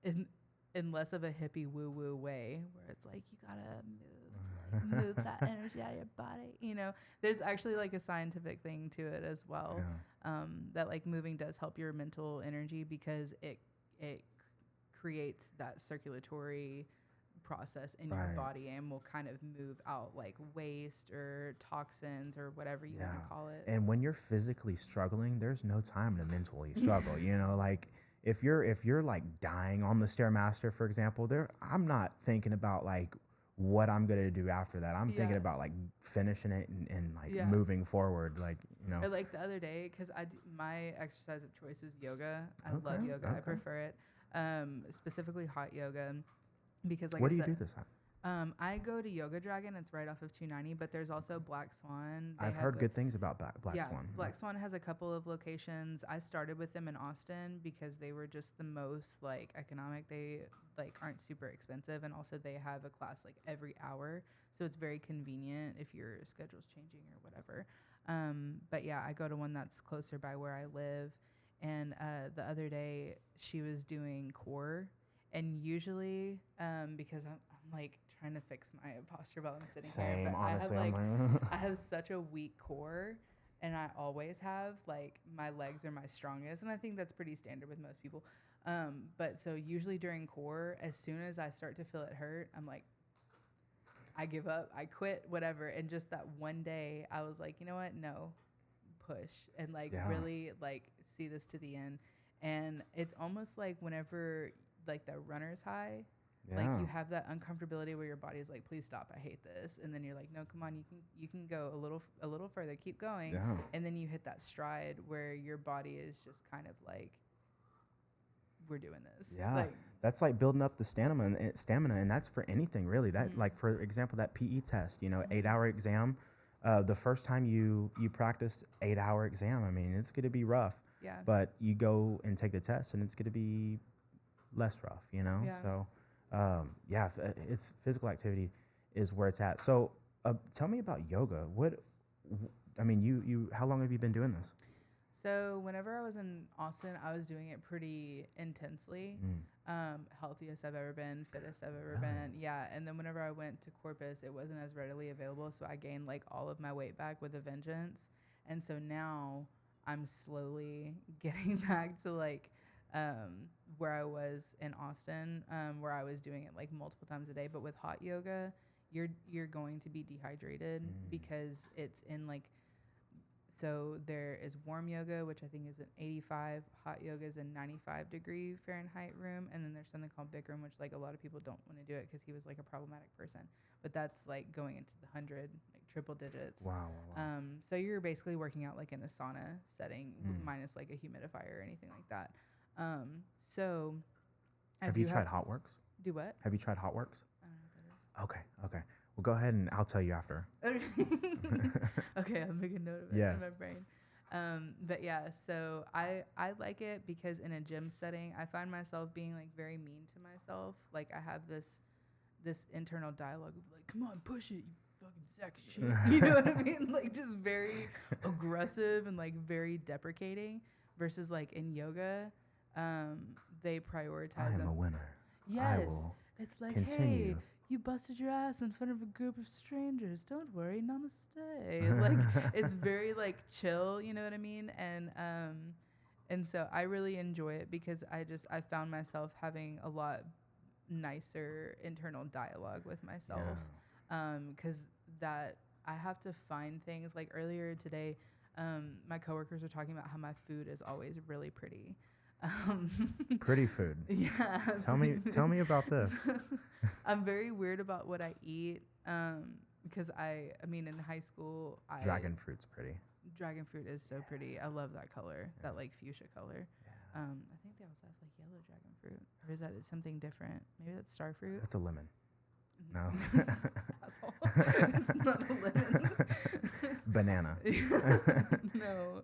in less of a hippie woo-woo way where it's like you gotta move to like move that energy out of your body, you know, there's actually like a scientific thing to it as well, that like moving does help your mental energy because it creates that circulatory process in your body and will kind of move out like waste or toxins or whatever you want to call it. And when you're physically struggling, there's no time to mentally struggle, you know, like if you're like dying on the Stairmaster, for example, I'm not thinking about like what I'm gonna do after that. I'm thinking about like finishing it and like moving forward, like, you know. Or like the other day, because my exercise of choice is yoga. I love yoga. I prefer it, specifically hot yoga, because like what do you do this at? I go to Yoga Dragon. It's right off of 290, but there's also Black Swan. I've heard good things about Black Swan. Black Swan has a couple of locations. I started with them in Austin because they were just the most like economic. They like aren't super expensive, and also they have a class like every hour, so it's very convenient if your schedule's changing or whatever. But yeah, I go to one that's closer by where I live, and the other day she was doing core, and usually because I'm like trying to fix my posture while I'm sitting here. But honestly, I have such a weak core, and I always have, like, my legs are my strongest, and I think that's pretty standard with most people. But so usually during core, as soon as I start to feel it hurt, I'm like, I give up, I quit, whatever. And just that one day, I was like, you know what? No, push and like really like see this to the end. And it's almost like whenever like the runner's high. Like you have that uncomfortability where your body is like, please stop, I hate this, and then you're like, no, come on, you can go a little further, keep going, and then you hit that stride where your body is just kind of like, we're doing this. Like, that's like building up the stamina, and that's for anything really. That like for example, that PE test, you know, 8-hour exam. The first time you practice 8-hour exam, I mean, it's gonna be rough. Yeah. But you go and take the test, and it's gonna be less rough, you know. Yeah. So. It's physical activity is where it's at. So tell me about yoga. You how long have you been doing this? So whenever I was in Austin, I was doing it pretty intensely. Healthiest I've ever been, fittest I've ever been. Yeah. And then whenever I went to Corpus, it wasn't as readily available. So I gained like all of my weight back with a vengeance. And so now I'm slowly getting back to like, where I was in Austin, where I was doing it like multiple times a day. But with hot yoga, you're going to be dehydrated because it's in like, so there is warm yoga, which I think is an 85. Hot yoga is a 95-degree Fahrenheit room. And then there's something called Bikram, which like a lot of people don't want to do it because he was like a problematic person. But that's like going into the 100, like triple digits. Wow. So you're basically working out like in a sauna setting minus like a humidifier or anything like that. So have you tried Hotworks? Do what? Have you tried Hotworks? I don't know what that is. Okay. Well, go ahead and I'll tell you after. Okay, I'll make a note of it in my brain. But yeah, so I like it because in a gym setting, I find myself being like very mean to myself. Like I have this internal dialogue of like, come on, push it, you fucking sack of shit. You know what I mean? Like just very aggressive and like very deprecating versus like in yoga, they prioritize. I am a winner. Yes. It's like, continue. Hey, you busted your ass in front of a group of strangers. Don't worry, namaste. Like it's very like chill, you know what I mean? And so I really enjoy it because I found myself having a lot nicer internal dialogue with myself. Because that I have to find things like earlier today, my coworkers were talking about how my food is always really pretty. Pretty food. Yeah. Tell me about this. I'm very weird about what I eat because I mean in high school Dragon fruit's pretty. Dragon fruit is so pretty. I love that color, that like fuchsia color. I think they also have like yellow dragon fruit, or is that something different? Maybe that's star fruit. That's a lemon. No. Asshole. It's not a lemon. Banana. No,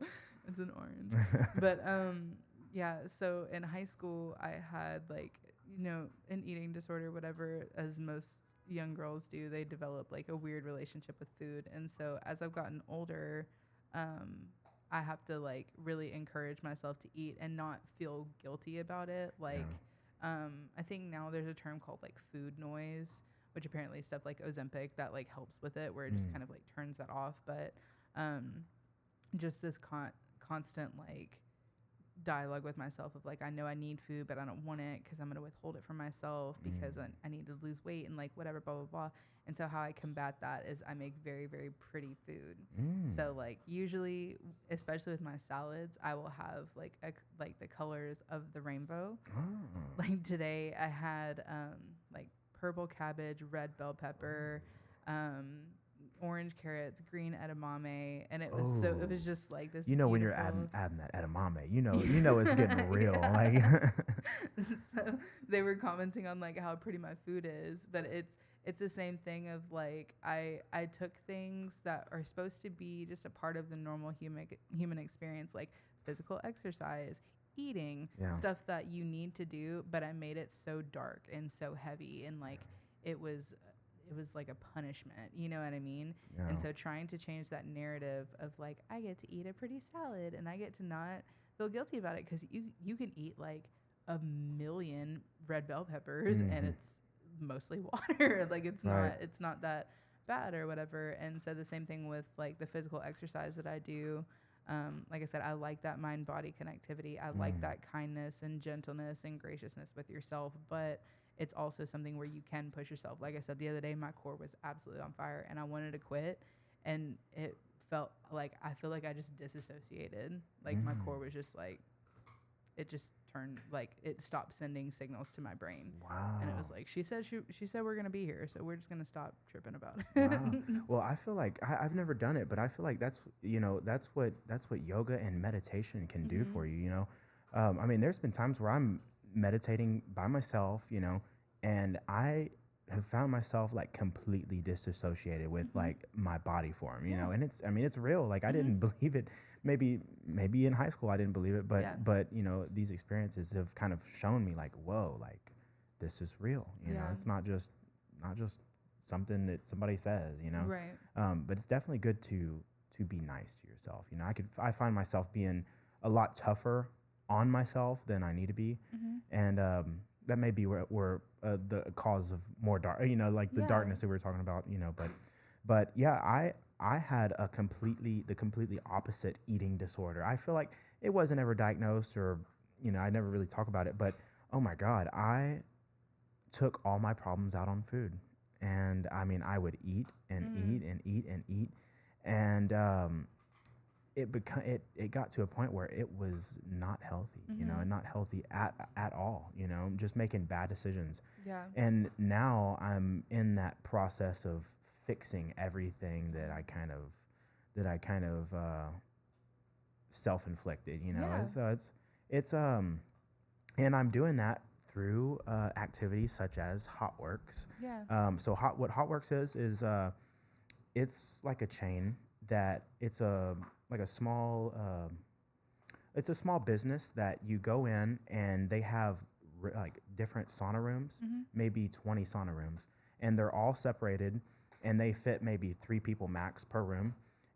it's an orange. But yeah, so in high school I had like, an eating disorder, whatever, as most young girls do. They develop like a weird relationship with food. And so as I've gotten older, I have to like really encourage myself to eat and not feel guilty about it. Like, I think now there's a term called like food noise, which apparently stuff like Ozempic that like helps with it, where it just kind of like turns that off. But just this constant like dialogue with myself of like, I know I need food, but I don't want it because I'm going to withhold it from myself because I need to lose weight and like whatever, blah, blah, blah. And so how I combat that is I make very, very pretty food. So like usually, especially with my salads, I will have like the colors of the rainbow. Like today I had like purple cabbage, red bell pepper, orange carrots, green edamame, and it was it was just like this. When you're adding that edamame, you know it's getting real. Like, so they were commenting on like how pretty my food is, but it's the same thing of like I took things that are supposed to be just a part of the normal human experience, like physical exercise, eating, stuff that you need to do, but I made it so dark and so heavy, and like it was like a punishment, you know what I mean? Yeah. And so trying to change that narrative of like, I get to eat a pretty salad and I get to not feel guilty about it, because you can eat like 1,000,000 red bell peppers and it's mostly water. Like it's not that bad or whatever. And so the same thing with like the physical exercise that I do. Like I said, I like that mind-body connectivity. I like that kindness and gentleness and graciousness with yourself, but it's also something where you can push yourself. Like I said, the other day, my core was absolutely on fire and I wanted to quit, and it felt like, I feel like I just disassociated. Like my core was just like, it just turned, like it stopped sending signals to my brain. Wow. And it was like, she said we're going to be here, so we're just going to stop tripping about it. Wow. Well, I feel like I've never done it, but I feel like that's what yoga and meditation can do for you, I mean, there's been times where I'm meditating by myself, and I have found myself like completely disassociated with like my body form, and it's real. Like I didn't believe it. Maybe in high school I didn't believe it, but these experiences have kind of shown me like, whoa, like this is real. It's not just something that somebody says, Right. But it's definitely good to be nice to yourself. I find myself being a lot tougher on myself than I need to be, and that may be where the cause of more dark, like the darkness that we were talking about, but yeah, I had the completely opposite eating disorder. I feel like it wasn't ever diagnosed, or I never really talk about it, but oh my God, I took all my problems out on food, and I mean I would eat and eat and eat and eat, and it got to a point where it was not healthy, and not healthy at all, just making bad decisions. Yeah. And now I'm in that process of fixing everything that I kind of self-inflicted, Yeah. And so it's and I'm doing that through activities such as HotWorks. Yeah. So what HotWorks is it's like a chain that it's a small business that you go in, and they have like different sauna rooms, maybe 20 sauna rooms, and they're all separated, and they fit maybe 3 people max per room,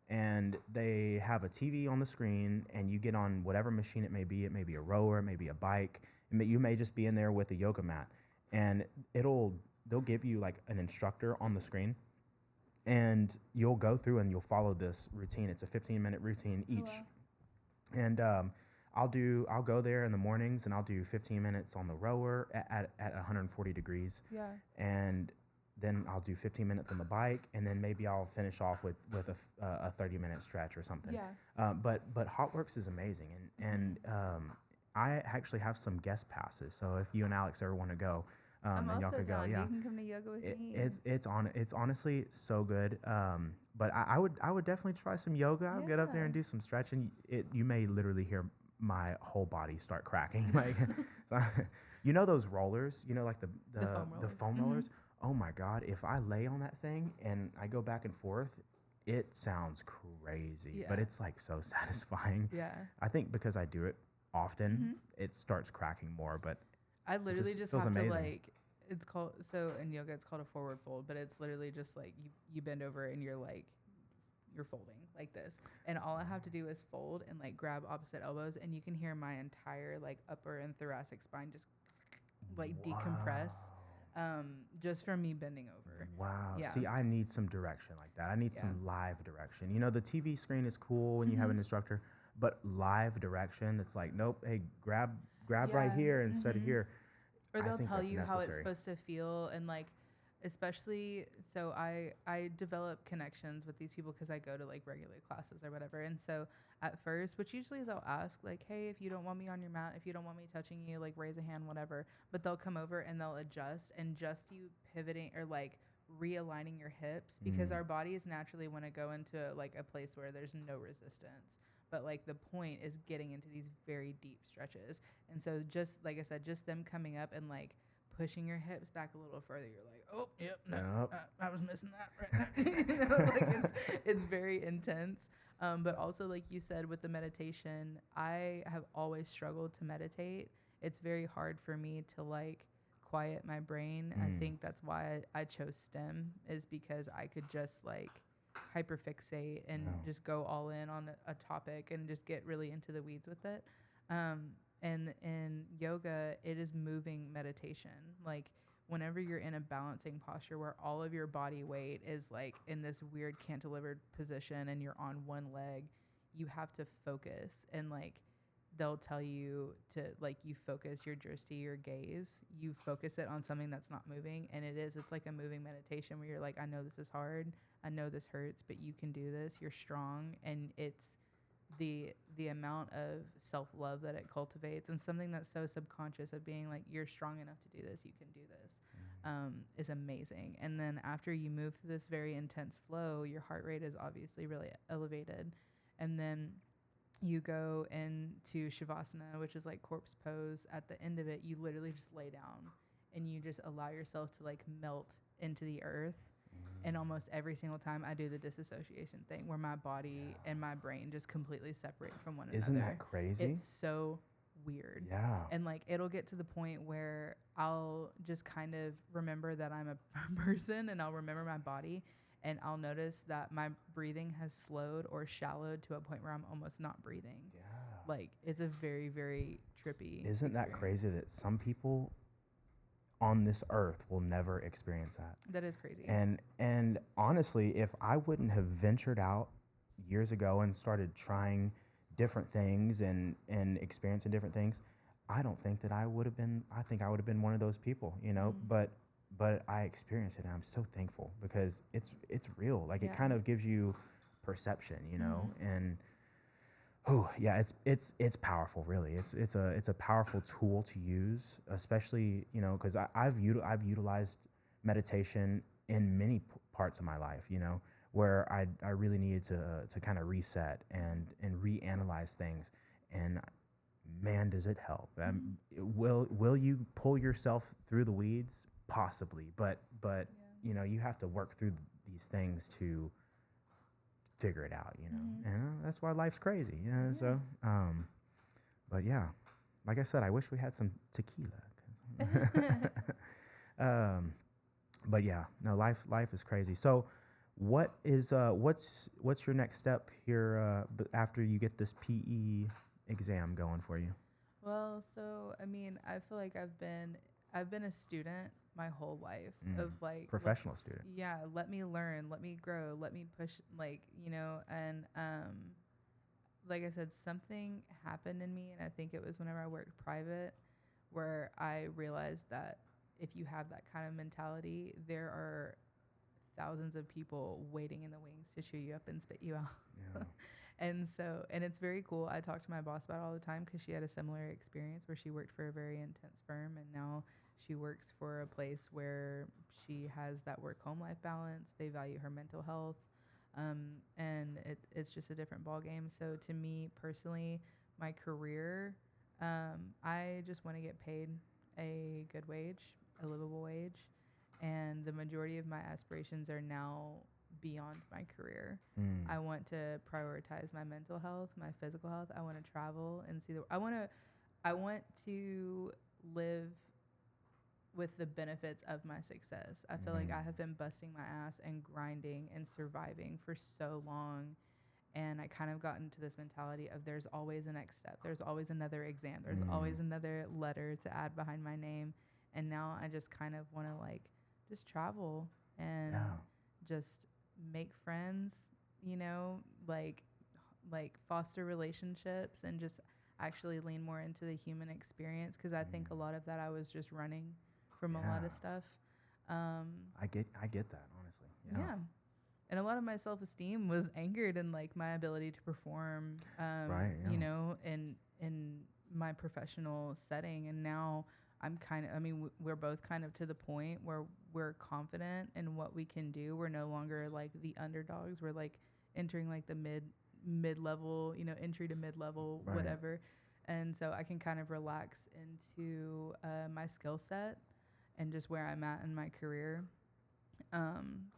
and they have a TV on the screen, and you get on whatever machine it may be. It may be a rower, it may be a bike, you may just be in there with a yoga mat, and they'll give you like an instructor on the screen, and you'll go through and you'll follow this routine. It's a 15-minute routine each. Oh, wow. And I'll go there in the mornings, and I'll do 15 minutes on the rower at 140 degrees. Yeah. And then I'll do 15 minutes on the bike, and then maybe I'll finish off with a 30-minute stretch or something. Yeah. But HotWorks is amazing, and I actually have some guest passes. So if you and Alex ever want to go, and y'all also could go, you can come to yoga with me. It's honestly so good. But I would definitely try some yoga. I'll get up there and do some stretching. You may literally hear my whole body start cracking. Like, those rollers, like the foam rollers. oh my God, if I lay on that thing and I go back and forth, it sounds crazy, but Yeah. it's like so satisfying. Yeah. I think because I do it often, Hmm. it starts cracking more, but I it literally just just feels have to amazing. like, it's called, so in yoga it's called a forward fold, but it's literally just like you bend over and you're folding like this, and all I have to do is fold and like grab opposite elbows, and you can hear my entire like upper and thoracic spine just like Wow. decompress, just from me bending over. Wow. Yeah. See, I need some direction like that. I need Yeah. some live direction. You know, the TV screen is cool when you have Hmm. an instructor, but live direction, it's like, nope, hey, grab right Yeah. here instead of Hmm. here. Or I they'll think tell that's you how it's necessary. supposed to feel, and like, especially, so I develop connections with these people because I go to like regular classes or whatever. And so at first, which usually they'll ask like, hey, if you don't want me on your mat, if you don't want me touching you, like raise a hand, whatever. But they'll come over and they'll adjust, and just you pivoting or like realigning your hips, because Mm. our bodies naturally want to go into like a place where there's no resistance. But like the point is getting into these very deep stretches. And so just like I said, just them coming up and like pushing your hips back a little further, you're like, oh, yep, no, Yep. I was missing that right now. You know, like it's very intense. But also, like you said, with the meditation, I have always struggled to meditate. It's very hard for me to like quiet my brain. I Mm. think that's why I chose STEM, is because I could just like hyperfixate and No. just go all in on a topic and just get really into the weeds with it. And in yoga, it is moving meditation. Like whenever you're in a balancing posture where all of your body weight is like in this weird cantilevered position and you're on one leg, you have to focus, and like they'll tell you to like you focus your drishti, your gaze, you focus it on something that's not moving, and it's like a moving meditation where you're like, I know this is hard, I know this hurts, but you can do this, you're strong. And it's the amount of self-love that it cultivates, and something that's so subconscious of being like, you're strong enough to do this, you can do this, is amazing. And then after you move through this very intense flow, your heart rate is obviously really elevated, and then you go into shavasana, which is like corpse pose. At the end of it, you literally just lay down and you just allow yourself to like melt into the earth. And almost every single time I do the disassociation thing where my body and my brain just completely separate from one Isn't another. that crazy? It's so weird. Yeah. And like it'll get to the point where I'll just kind of remember that I'm a person, and I'll remember my body, and I'll notice that my breathing has slowed or shallowed to a point where I'm almost not breathing. Yeah. Like it's a very, very trippy Isn't that experience. crazy that some people on this earth will never experience that? That is crazy. And honestly, if I wouldn't have ventured out years ago and started trying different things and experiencing different things, I don't think that I would have been. I think I would have been one of those people, you know. Mhm. But I experienced it, and I'm so thankful because it's real. Like it Yeah. kind of gives you perception, you know, Mhm. and oh yeah, it's powerful. Really, it's a powerful tool to use, especially you know because I've utilized meditation in many parts of my life. You know where I really needed to kind of reset and reanalyze things, and man, does it help. Mhm. Will you pull yourself through the weeds? Possibly, but Yeah. you know you have to work through these things to figure it out, you know. Mhm. And that's why life's crazy. Yeah. Yeah. So, but yeah, like I said, I wish we had some tequila. um, but yeah, no, life is crazy. So, what's your next step here after you get this PE exam going for you? Well, so I mean, I feel like I've been a student my whole life of like Professional student. yeah, let me learn, let me grow, let me push, like, you know. And like I said, something happened in me, and I think it was whenever I worked private, where I realized that if you have that kind of mentality, there are thousands of people waiting in the wings to chew you up and spit you out. Yeah. And so, and it's very cool. I talk to my boss about it all the time because she had a similar experience where she worked for a very intense firm, and now she works for a place where she has that work-home life balance. They value her mental health, and it's just a different ballgame. So to me personally, my career, I just want to get paid a good wage, a livable wage, And the majority of my aspirations are now beyond my career. I want to prioritize my mental health, my physical health. I want to travel and see I want to live with the benefits of my success. I feel like I have been busting my ass and grinding and surviving for so long. And I kind of got into this mentality of there's always a next step. There's always another exam. There's always another letter to add behind my name. And now I just kind of want to like just travel and just make friends, you know, like foster relationships and just actually lean more into the human experience. Cause I think a lot of that I was just running from a lot of stuff. I get that, honestly. Yeah. And a lot of my self-esteem was anchored in like my ability to perform, you know, in my professional setting. And now I'm we're both kind of to the point where we're confident in what we can do. We're no longer like the underdogs. We're like entering like the mid-level, you know, entry to mid-level, whatever. And so I can kind of relax into my skill set and just where I'm at in my career.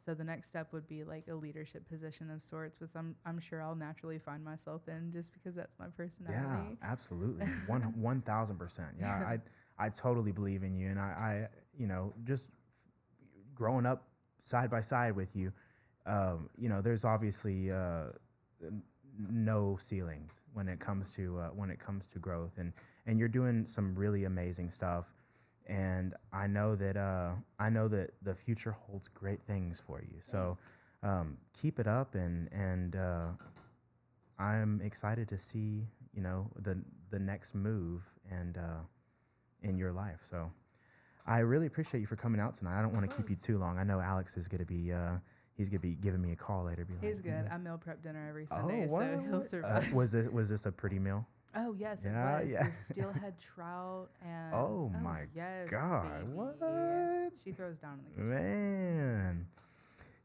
So the next step would be like a leadership position of sorts, which I'm sure I'll naturally find myself in just because that's my personality. Yeah, absolutely. 1,000%. Yeah, I totally believe in you. And I you know, just growing up side by side with you, you know, there's obviously no ceilings when it comes to growth, and you're doing some really amazing stuff. And I know that the future holds great things for you. So keep it up, and I'm excited to see, you know, the next move and in your life. So I really appreciate you for coming out tonight. I don't want to keep you too long. I know Alex is going to be he's going to be giving me a call later. He's good. I meal prep dinner every Sunday, so he'll survive. Was this a pretty meal? Oh, yes, it was. Yeah. With steelhead trout and... Oh, my God. Baby. What? Yeah. She throws down in the kitchen. Man.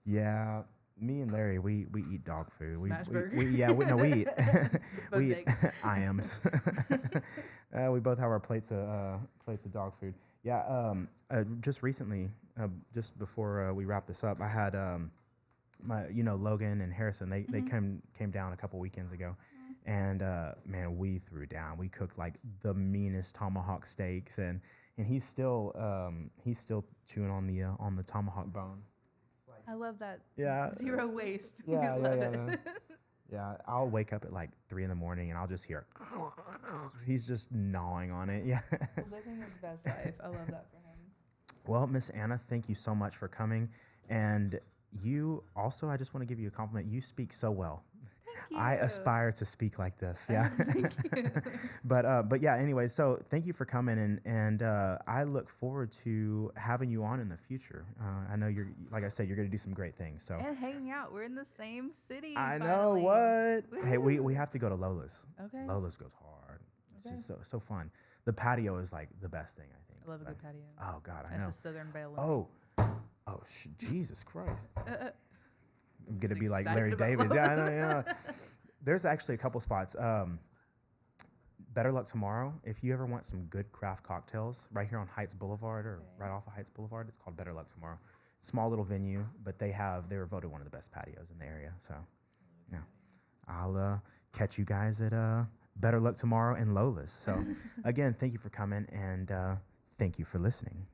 Yeah. Me and Larry, we eat dog food. Smash burger? We eat. We eat IAMs. We both have our plates of dog food. Yeah. Just recently, just before we wrap this up, I had Logan and Harrison. They came down a couple weekends ago. And man, we threw down. We cooked like the meanest tomahawk steaks, and he's still chewing on the tomahawk bone. I love that. Yeah. Zero waste. Yeah. Yeah. I'll wake up at like 3 a.m. and I'll just hear he's just gnawing on it. Yeah. Living his best life. I love that for him. Well, Miss Anna, thank you so much for coming. And you also, I just want to give you a compliment. You speak so well. I aspire to speak like this. Yeah. Thank you. But yeah, anyway, so thank you for coming, and I look forward to having you on in the future. I know like I said, you're going to do some great things. So and hanging out. We're in the same city. I finally. know what. Woo-hoo. Hey, we have to go to Lola's. Okay. Lola's goes hard. It's just so fun. The patio is like the best thing, I think. I love a good patio. Oh God, I know. That's a Southern Belle. Jesus Christ. I'm going to be like Excited Larry about David. Yeah, I know, yeah. There's actually a couple spots. Better Luck Tomorrow. If you ever want some good craft cocktails, right here on Heights Boulevard or right off of Heights Boulevard, it's called Better Luck Tomorrow. Small little venue, but they were voted one of the best patios in the area. So, yeah. I'll catch you guys at Better Luck Tomorrow in Lola's. So, again, thank you for coming, and thank you for listening.